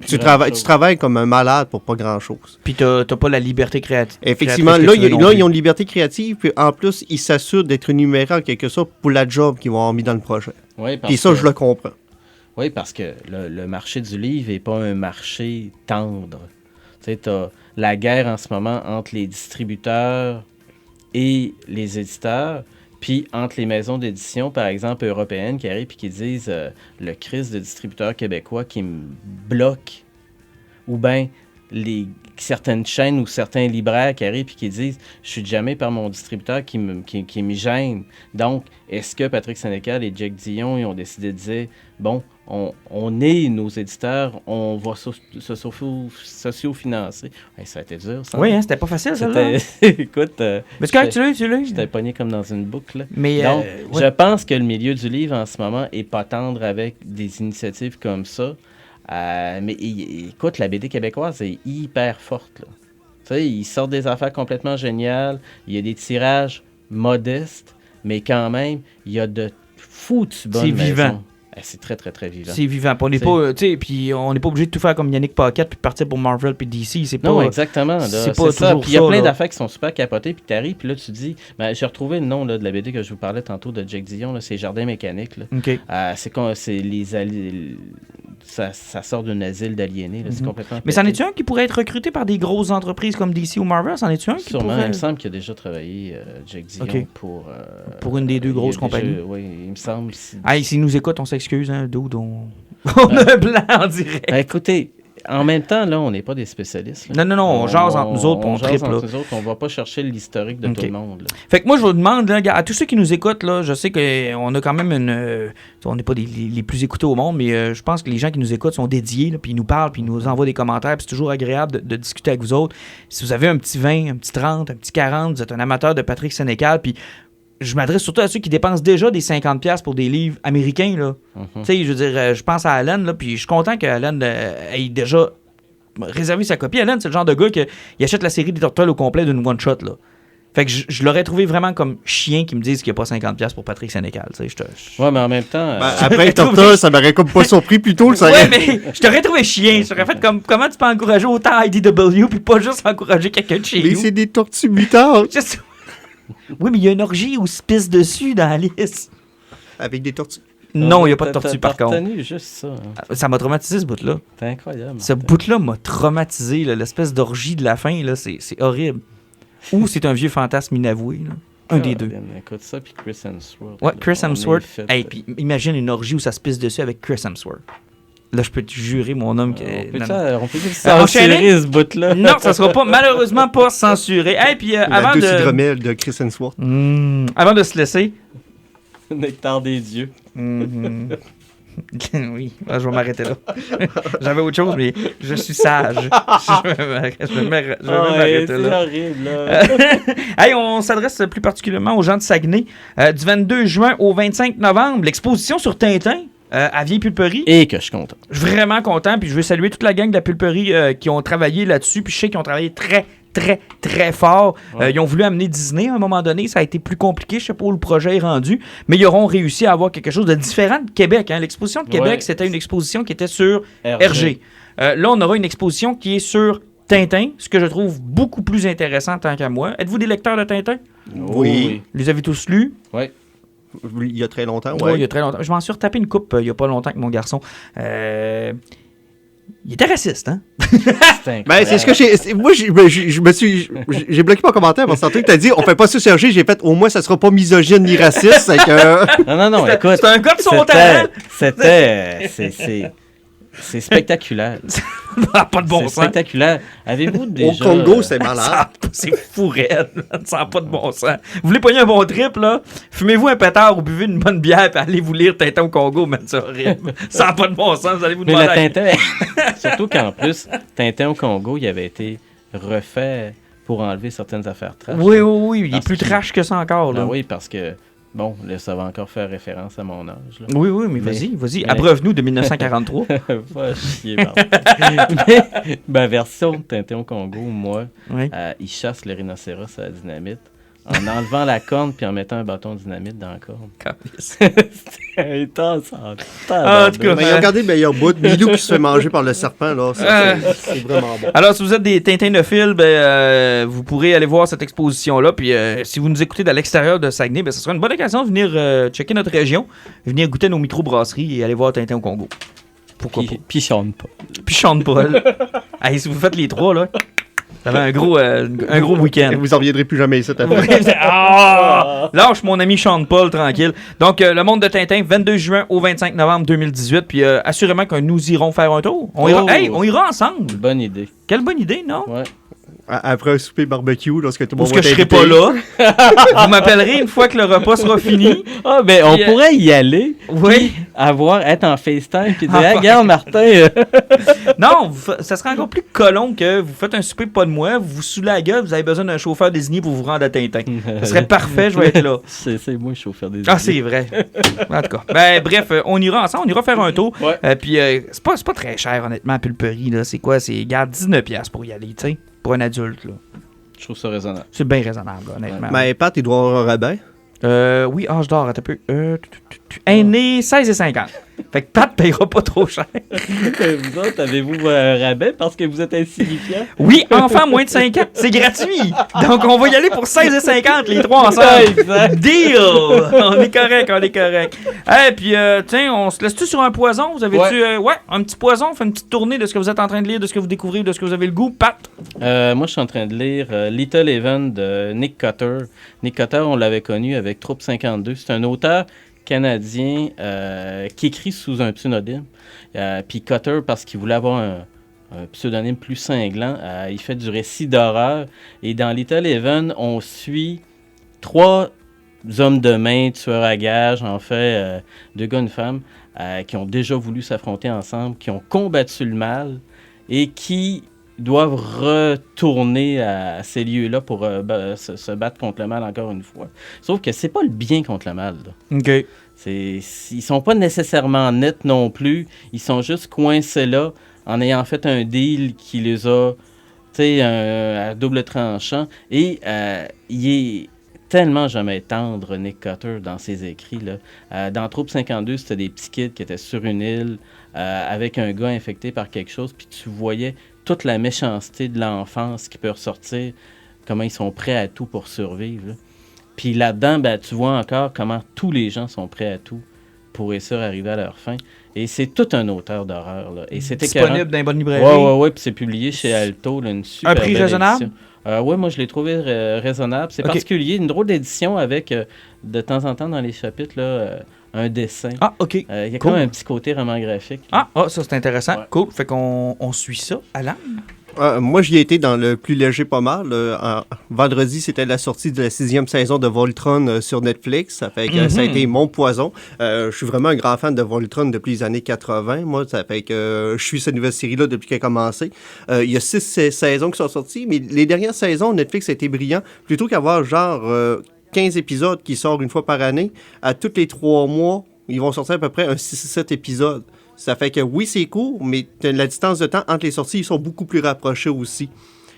Tu travailles comme un malade pour pas grand-chose. Puis t'as pas la liberté créative. Effectivement, là, ils ont une liberté créative, puis en plus, ils s'assurent d'être énumérés en quelque sorte pour la job qu'ils vont avoir mis dans le projet. Oui, puis ça, je le comprends. Oui, parce que le marché du livre n'est pas un marché tendre. Tu sais, t'as la guerre en ce moment entre les distributeurs et les éditeurs. Puis entre les maisons d'édition, par exemple, européennes, qui arrivent et qui disent le crise de distributeurs québécois qui me bloque, ou bien certaines chaînes ou certains libraires qui arrivent et qui disent « Je suis jamais par mon distributeur qui me gêne. » Donc, est-ce que Patrick Sénécal et Jack Dion ils ont décidé de dire « Bon, on est nos éditeurs, on va se socio-financer. » Ça a été dur, ça. Oui, hein, c'était pas facile, ça. Écoute... mais c'est correct, tu l'as. J'étais pogné comme dans une boucle. Mais, donc, je pense que le milieu du livre, en ce moment, est pas tendre avec des initiatives comme ça. Mais écoute, la BD québécoise est hyper forte. Là. Tu sais, ils sortent des affaires complètement géniales. Il y a des tirages modestes, mais quand même, il y a de foutues bonnes maisons. C'est vivant. C'est très, très, très vivant. C'est vivant. On n'est pas, puis on n'est pas obligé de tout faire comme Yannick Paquette puis de partir pour Marvel puis DC. C'est pas, non, exactement. Là, c'est pas ça. Puis il y a plein d'affaires qui sont super capotées. Puis tu arrives, puis là, tu dis... j'ai retrouvé le nom là, de la BD que je vous parlais tantôt de Jack Dion. Là, c'est Jardin mécanique. Là. Okay. Ça sort d'un asile d'aliénés. C'est complètement mais c'en est-tu un qui pourrait être recruté par des grosses entreprises comme DC ou Marvel? C'en est-tu un qui Sûrement, pourrait... il me semble qu'il a déjà travaillé, Jack Dion, pour une des deux grosses compagnies. Oui, il me semble. S'il nous écoute, on s'excuse, hein, d'où on a un blanc en direct. Écoutez, en même temps, là, on n'est pas des spécialistes. Là. Non, on jase entre nous autres, on triple. On ne va pas chercher l'historique de tout le monde. Là. Fait que moi, je vous demande, là, à tous ceux qui nous écoutent, là, je sais qu'on a quand même on n'est pas les plus écoutés au monde, mais je pense que les gens qui nous écoutent sont dédiés, puis ils nous parlent, puis ils nous envoient des commentaires, puis c'est toujours agréable de discuter avec vous autres. Si vous avez un petit 20, un petit 30, un petit 40, vous êtes un amateur de Patrick Sénécal, puis je m'adresse surtout à ceux qui dépensent déjà des 50$ pour des livres américains, là. Tu sais, je veux dire, je pense à Alan, là, puis je suis content qu'Alan ait déjà réservé sa copie. Alan, c'est le genre de gars qui achète la série des Turtles au complet d'une one-shot, là. Fait que je l'aurais trouvé vraiment comme chien qui me disent qu'il n'y a pas 50$ pour Patrick Sénécal. Ouais, mais en même temps... après Turtles, ça m'aurait comme pas surpris plutôt. Ouais, mais je t'aurais trouvé chien. Je t'aurais fait comme comment tu peux encourager autant IDW puis pas juste encourager quelqu'un de chez nous. Mais c'est des tortues mutantes. Oui, mais il y a une orgie où se pisse dessus dans la liste. Avec des tortues? Non, il n'y a pas de tortues, par contre. Juste ça. Hein. Ça m'a traumatisé, ce bout-là. C'est incroyable. Ce bout-là m'a traumatisé. Là, l'espèce d'orgie de la fin, là, c'est horrible. Ou c'est un vieux fantasme inavoué. Là. Un des deux. Écoute ça, puis Chris Hemsworth. Ouais, Chris Hemsworth. Hey, puis imagine une orgie où ça se pisse dessus avec Chris Hemsworth. Là, je peux te jurer, mon homme... On peut censurer ce bout-là. Non, ça sera pas, malheureusement pas censuré. Hey, puis avant de... hydromel de Chris Hemsworth. Avant de se laisser... Nectar des dieux. Oui, je vais m'arrêter là. J'avais autre chose, mais je suis sage. Je vais m'arrêter là. C'est horrible, là. Hey, on s'adresse plus particulièrement aux gens de Saguenay. Du 22 juin au 25 novembre, l'exposition sur Tintin. À Vieille Pulperie. Et que je suis content. Je suis vraiment content. Puis je veux saluer toute la gang de la Pulperie qui ont travaillé là-dessus. Puis je sais qu'ils ont travaillé très, très, très fort. Ouais. Ils ont voulu amener Disney à un moment donné. Ça a été plus compliqué. Je sais pas où le projet est rendu. Mais ils auront réussi à avoir quelque chose de différent de Québec. Hein. L'exposition de Québec, c'était une exposition qui était sur RG. Là, on aura une exposition qui est sur Tintin, ce que je trouve beaucoup plus intéressant tant qu'à moi. Êtes-vous des lecteurs de Tintin? Oui. Les avez tous lus? Oui. Il y a très longtemps, ouais. Oui, il y a très longtemps. Je m'en suis retapé une coupe il n'y a pas longtemps avec mon garçon. Il était raciste, hein? C'est ce que j'ai... Moi, j'ai bloqué mon commentaire parce que tu as dit, on fait pas ça sur RG. J'ai fait, au moins, ça sera pas misogyne ni raciste. Non, écoute. C'est un gars de son talent. C'est spectaculaire. Pas de bon sens. C'est spectaculaire. Avez-vous déjà... Au Congo, c'est malade. C'est fou raide. Ça n'a pas de bon sens. Vous voulez pogner un bon trip, là? Fumez-vous un pétard ou buvez une bonne bière puis allez vous lire Tintin au Congo, man. C'est horrible. Ça n'a pas de bon sens. Vous allez vous demander... Mais le Tintin... Surtout qu'en plus, Tintin au Congo, il avait été refait pour enlever certaines affaires trash. Oui. Il est plus trash que ça encore, là. Oui, parce que... Bon, là, ça va encore faire référence à mon âge. Là. Oui, mais vas-y. Abreuve-nous de 1943. Va chier, mais ma version de Tintin au Congo, moi, il chasse le rhinocéros à la dynamite en enlevant la corne puis en mettant un bâton de dynamite dans la corne. C'était intense. En tout cas, mais ils ont gardé le meilleur bout. Milou qui se fait manger par le serpent, là. C'est vraiment bon. Alors, si vous êtes des tintinophiles, vous pourrez aller voir cette exposition-là. Puis, si vous nous écoutez de l'extérieur de Saguenay, ce sera une bonne occasion de venir checker notre région, venir goûter nos microbrasseries et aller voir Tintin au Congo. Pourquoi pas? Puis chante pas. Puis chante pas. Hey, si vous faites les trois, là... Ça avait un gros week-end. Vous en reviendrez plus jamais ici. Lâche mon ami Sean Paul, tranquille. Donc, le monde de Tintin, 22 juin au 25 novembre 2018. Puis, assurément que nous irons faire un tour. On ira ensemble. Bonne idée. Quelle bonne idée, non? Ouais. Après un souper barbecue, lorsque tout le monde Parce que je serai pas là. Vous m'appellerez une fois que le repas sera fini. Ah, ben, on pourrait y aller. Oui. Être en FaceTime puis dire, hey, regarde, Martin. Non, ça serait encore plus colon que vous faites un souper pas de moi, vous vous saoulez la gueule, vous avez besoin d'un chauffeur désigné pour vous rendre à Tintin. Ça serait parfait, je vais être là. C'est moi le chauffeur désigné. Ah, c'est vrai. En tout cas. Ben, bref, on ira ensemble, on ira faire un tour. Ouais. Puis, c'est pas très cher, honnêtement, à Pulperie. Là. C'est quoi? C'est, garde 19$ pour y aller, tu sais. Pour un adulte, là. Je trouve ça raisonnable. C'est bien raisonnable, là, honnêtement. Mais Pat, il doit avoir un rabais. Oui, je dors, attends un peu. Aîné, 16,50. Fait que Pat payera pas trop cher. Vous autres, avez-vous un rabais parce que vous êtes insignifiant? Oui, enfant moins de 5 ans, c'est gratuit. Donc, on va y aller pour 16,50 les trois ensemble. Exact. Deal! On est correct. Puis, tiens, on se laisse-tu sur un poison? Vous avez-tu, un petit poison? On fait une petite tournée de ce que vous êtes en train de lire, de ce que vous découvrez, de ce que vous avez le goût. Pat? Moi, je suis en train de lire Little Heaven de Nick Cutter. Nick Cutter, on l'avait connu avec Troupe 52. C'est un auteur canadien qui écrit sous un pseudonyme. Puis Cutter, parce qu'il voulait avoir un pseudonyme plus cinglant, il fait du récit d'horreur. Et dans Little Heaven, on suit 3 hommes de main, tueurs à gages, en fait, 2 gars et une femme, qui ont déjà voulu s'affronter ensemble, qui ont combattu le mal et qui doivent retourner à ces lieux-là pour se battre contre le mal encore une fois. Sauf que c'est pas le bien contre le mal. Là. OK. Ils sont pas nécessairement nets non plus. Ils sont juste coincés là en ayant fait un deal qui les a, tu sais, à double tranchant. Et il est tellement jamais tendre, Nick Cutter, dans ses écrits. Là. Dans Troupe 52, c'était des petits kids qui étaient sur une île avec un gars infecté par quelque chose, puis tu voyais toute la méchanceté de l'enfance qui peut ressortir, comment ils sont prêts à tout pour survivre. Là. Puis là-dedans, ben, tu vois encore comment tous les gens sont prêts à tout pour réussir à arriver à leur fin. Et c'est tout un auteur d'horreur. Là. Et c'était disponible dans les bonnes librairies. Oui, puis c'est publié chez Alto, là, une super un prix belle raisonnable? Oui, moi je l'ai trouvé raisonnable. C'est particulier, une drôle d'édition avec, de temps en temps dans les chapitres, là, un dessin. Ah, OK. Il y a quand même un petit côté roman graphique. Ah, ça c'est intéressant. Ouais. Cool. Fait qu'on suit ça. Alan? Moi, j'y ai été dans le plus léger pas mal. Vendredi, c'était la sortie de la 6e saison de Voltron sur Netflix. Ça fait que ça a été mon poison. Je suis vraiment un grand fan de Voltron depuis les années 80. Moi, ça fait que je suis cette nouvelle série-là depuis qu'elle a commencé. Il y a 6 saisons qui sont sorties, mais les dernières saisons, Netflix a été brillant. Plutôt qu'avoir genre 15 épisodes qui sortent une fois par année, à tous les 3 mois, ils vont sortir à peu près un 6-7 épisodes. Ça fait que oui, c'est court, mais la distance de temps entre les sorties, ils sont beaucoup plus rapprochés aussi.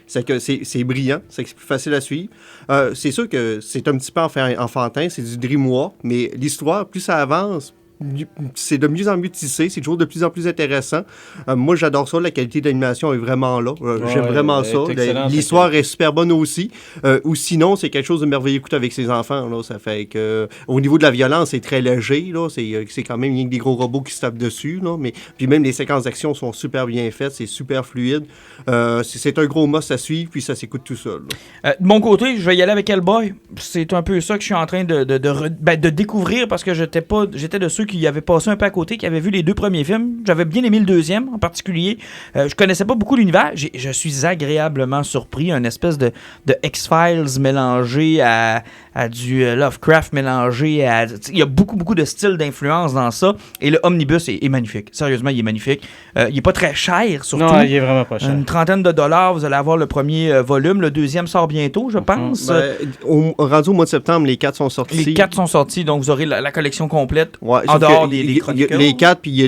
C'est que c'est brillant, c'est plus facile à suivre. C'est sûr que c'est un petit peu enfantin, c'est du Dreamwalk, mais l'histoire, plus ça avance, c'est de mieux en mieux tissé, c'est toujours de plus en plus intéressant. Moi, j'adore ça, la qualité d'animation est vraiment là. J'aime vraiment ça. L'histoire est super bonne aussi. Ou sinon, c'est quelque chose de merveilleux écouter avec ses enfants. Là. Ça fait que, au niveau de la violence, c'est très léger. Là. C'est quand même des gros robots qui se tapent dessus. Là. Mais, puis même les séquences d'action sont super bien faites, c'est super fluide. C'est un gros must à suivre, puis ça s'écoute tout seul. De mon côté, je vais y aller avec Hellboy. C'est un peu ça que je suis en train de découvrir parce que j'étais de ceux qui avaient passé un peu à côté, qui avaient vu les 2 premiers films. J'avais bien aimé le 2e en particulier. Je connaissais pas beaucoup l'univers. Je suis agréablement surpris. Une espèce de X-Files mélangé à du Lovecraft mélangé à... Il y a beaucoup de styles d'influence dans ça. Et le omnibus est magnifique. Sérieusement, il est magnifique. Il est pas très cher, surtout. Non, il est vraiment pas cher. Une $30, vous allez avoir le premier volume. Le 2e sort bientôt, je pense. Rendu au mois de septembre, les 4 sont sortis. Les 4 sont sortis, donc vous aurez la collection complète. Ouais, en dehors des chroniques. Les 4, puis il y a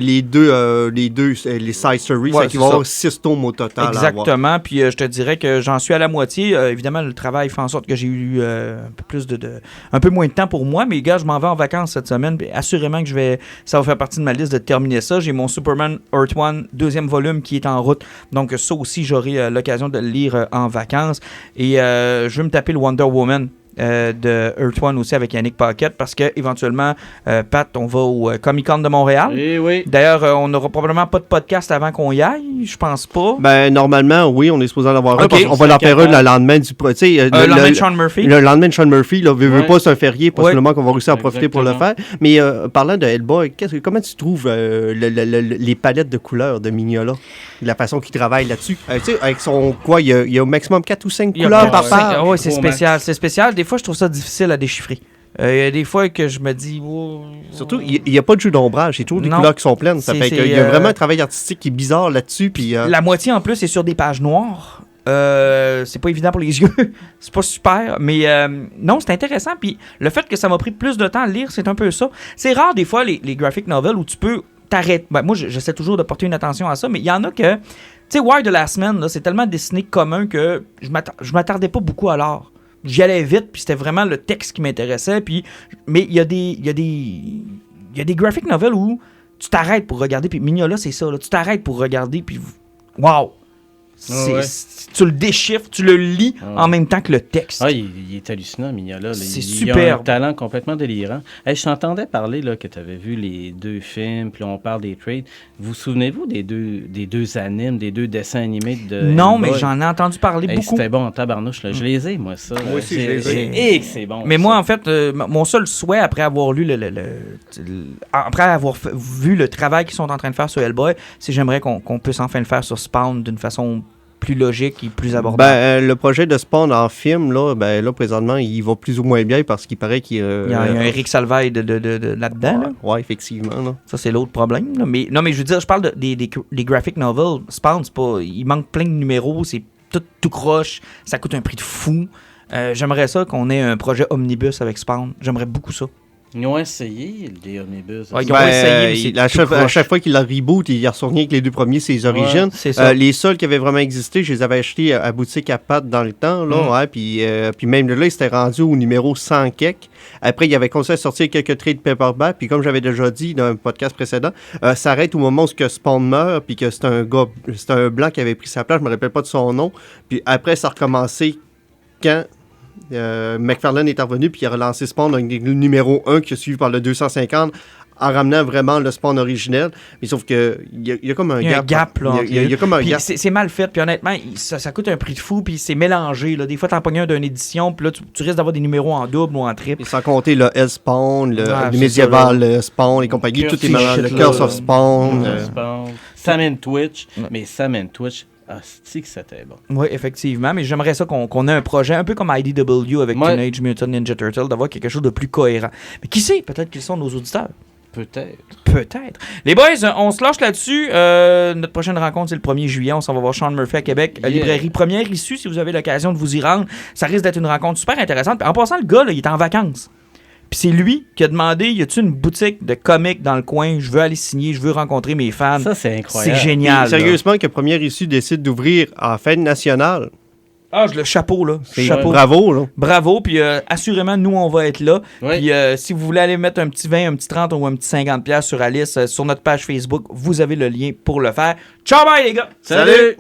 les side stories, ouais, qui vont avoir 6 tomes au total. Exactement, puis je te dirais que j'en suis à la moitié. Évidemment, le travail fait en sorte que j'ai eu un peu moins de temps pour moi, mais gars, je m'en vais en vacances cette semaine, puis assurément que ça va faire partie de ma liste de terminer ça. J'ai mon Superman Earth One 2e volume qui est en route, donc ça aussi, j'aurai l'occasion de le lire en vacances. Et je vais me taper le Wonder Woman de Earth One aussi avec Yannick Paquette parce que éventuellement, Pat, on va au Comic-Con de Montréal. Eh oui. D'ailleurs, on n'aura probablement pas de podcast avant qu'on y aille, je pense pas. Ben, normalement, oui, on est supposé en avoir un. Ok. Parce qu'on va l'en faire un le lendemain du... Tu sais, Le lendemain de Sean Murphy. Le lendemain de Sean Murphy, là, veut Ouais. pas, c'est un férié, possiblement qu'on va réussir à profiter pour le Exactement. faire. Mais parlant de Hellboy, comment tu trouves les palettes de couleurs de Mignola? La façon qu'il travaille là-dessus? Tu sais, avec son... Quoi, il y a au maximum 4 ou 5 Il y a couleurs pas- par ouais. part? Ouais, c'est Au spécial. C'est spécial. Des fois, je trouve ça difficile à déchiffrer. Il y a des fois que je me dis... oh, Surtout, il n'y a pas de jeu d'ombrage. C'est toujours des Non. couleurs qui sont pleines. Ça C'est- fait c'est, qu'il y a vraiment un travail artistique qui est bizarre là-dessus. Puis, La moitié, en plus, est sur des pages noires. C'est pas évident pour les yeux. C'est pas super. Mais non, c'est intéressant. Puis le fait que ça m'a pris plus de temps à lire, c'est un peu ça. C'est rare, des fois, les graphic novels où tu peux t'arrêter. Ben, moi, j'essaie toujours de porter une attention à ça. Mais il y en a que... Tu sais, Wire de la semaine, là, c'est tellement dessiné commun que je m'attardais pas beaucoup à l'art. J'y allais vite, puis c'était vraiment le texte qui m'intéressait. Puis, mais il y a des graphic novels où tu t'arrêtes pour regarder. Puis Mignola, c'est ça. Là, tu t'arrêtes pour regarder, puis wow! Ouais. Tu le déchiffres, tu le lis Ouais. en même temps que le texte. Ah, il est hallucinant, Mignola. Là. C'est Il a superbe. un talent complètement délirant. Hey, je t'entendais parler là, que tu avais vu les 2 films, puis là, on parle des trades. Vous souvenez-vous des deux animes, des 2 dessins animés de Non, mais Hellboy? j'en ai entendu parler Hey, beaucoup. C'était bon en tabarnouche. Là. Je les ai, moi, ça. Moi aussi, je les ai. Et que c'est bon. Mais ça. moi, en fait, mon seul souhait après avoir lu après avoir vu le travail qu'ils sont en train de faire sur Hellboy, c'est que j'aimerais qu'on puisse enfin le faire sur Spawn d'une façon plus logique et plus abordable. le projet de Spawn en film, là, présentement, il va plus ou moins bien parce qu'il paraît qu'il... il y a un Eric Salvaille là-dedans. Là. Ouais, effectivement. Là. Ça, c'est l'autre problème. Là. Mais, non, mais je veux dire, je parle des graphic novels. Spawn, c'est pas... Il manque plein de numéros, c'est tout croche, ça coûte un prix de fou. J'aimerais ça qu'on ait un projet omnibus avec Spawn. J'aimerais beaucoup ça. Ils ont essayé, des omnibus. Ouais, ils ont essayé, mais c'est à tout croche. chaque fois qu'il la reboot, il revient avec les 2 premiers, ses origines. c'est ça. Les seuls qui avaient vraiment existé, je les avais achetés à boutique à Pat dans le temps. Là, ouais, puis même là, il s'était rendu au numéro 100 kek. Après, il avait commencé à sortir quelques trades paperback. Puis comme j'avais déjà dit dans un podcast précédent, ça arrête au moment où que Spawn meurt, puis que c'est un blanc qui avait pris sa place. Je me rappelle pas de son nom. Puis après, ça a recommencé quand... McFarlane est revenu puis il a relancé Spawn avec le numéro 1 qui est suivi par le 250 en ramenant vraiment le Spawn originel. Mais sauf que il y a comme un Il y a un gap, là. Il y a comme un Puis gap. c'est mal fait, puis honnêtement, ça coûte un prix de fou, puis c'est mélangé. Là. Des fois, t'en pognes un d'une édition, puis là, tu risques d'avoir des numéros en double ou en triple. Et sans compter le L-Spawn, le c'est médiéval le Spawn et compagnie, Curse tout est mélangé. Le shit, Curse là. of Spawn. Spawn. Sam and Twitch. Mais Sam and Twitch, c'est que c'était bon. Oui, effectivement, mais j'aimerais ça qu'on ait un projet un peu comme IDW avec Ouais. Teenage Mutant Ninja Turtle, d'avoir quelque chose de plus cohérent. Mais qui sait, peut-être qu'ils sont nos auditeurs. Peut-être. Peut-être. Les boys, on se lâche là-dessus. Notre prochaine rencontre, c'est le 1er juillet. On s'en va voir Sean Murphy à Québec. Yeah. Librairie Première Issue, si vous avez l'occasion de vous y rendre. Ça risque d'être une rencontre super intéressante. Puis en passant, le gars, là, il est en vacances. Puis c'est lui qui a demandé, y a-tu une boutique de comics dans le coin? Je veux aller signer, je veux rencontrer mes fans. Ça, c'est incroyable. C'est génial. Et sérieusement, que Première Issue décide d'ouvrir en fête nationale. Ah, le chapeau, là. C'est Chapeau. bravo, là. Bravo, puis assurément, nous, on va être là. Oui. Puis si vous voulez aller mettre un petit 20, un petit 30 ou un petit 50$ sur Alice, sur notre page Facebook, vous avez le lien pour le faire. Ciao, bye, les gars! Salut!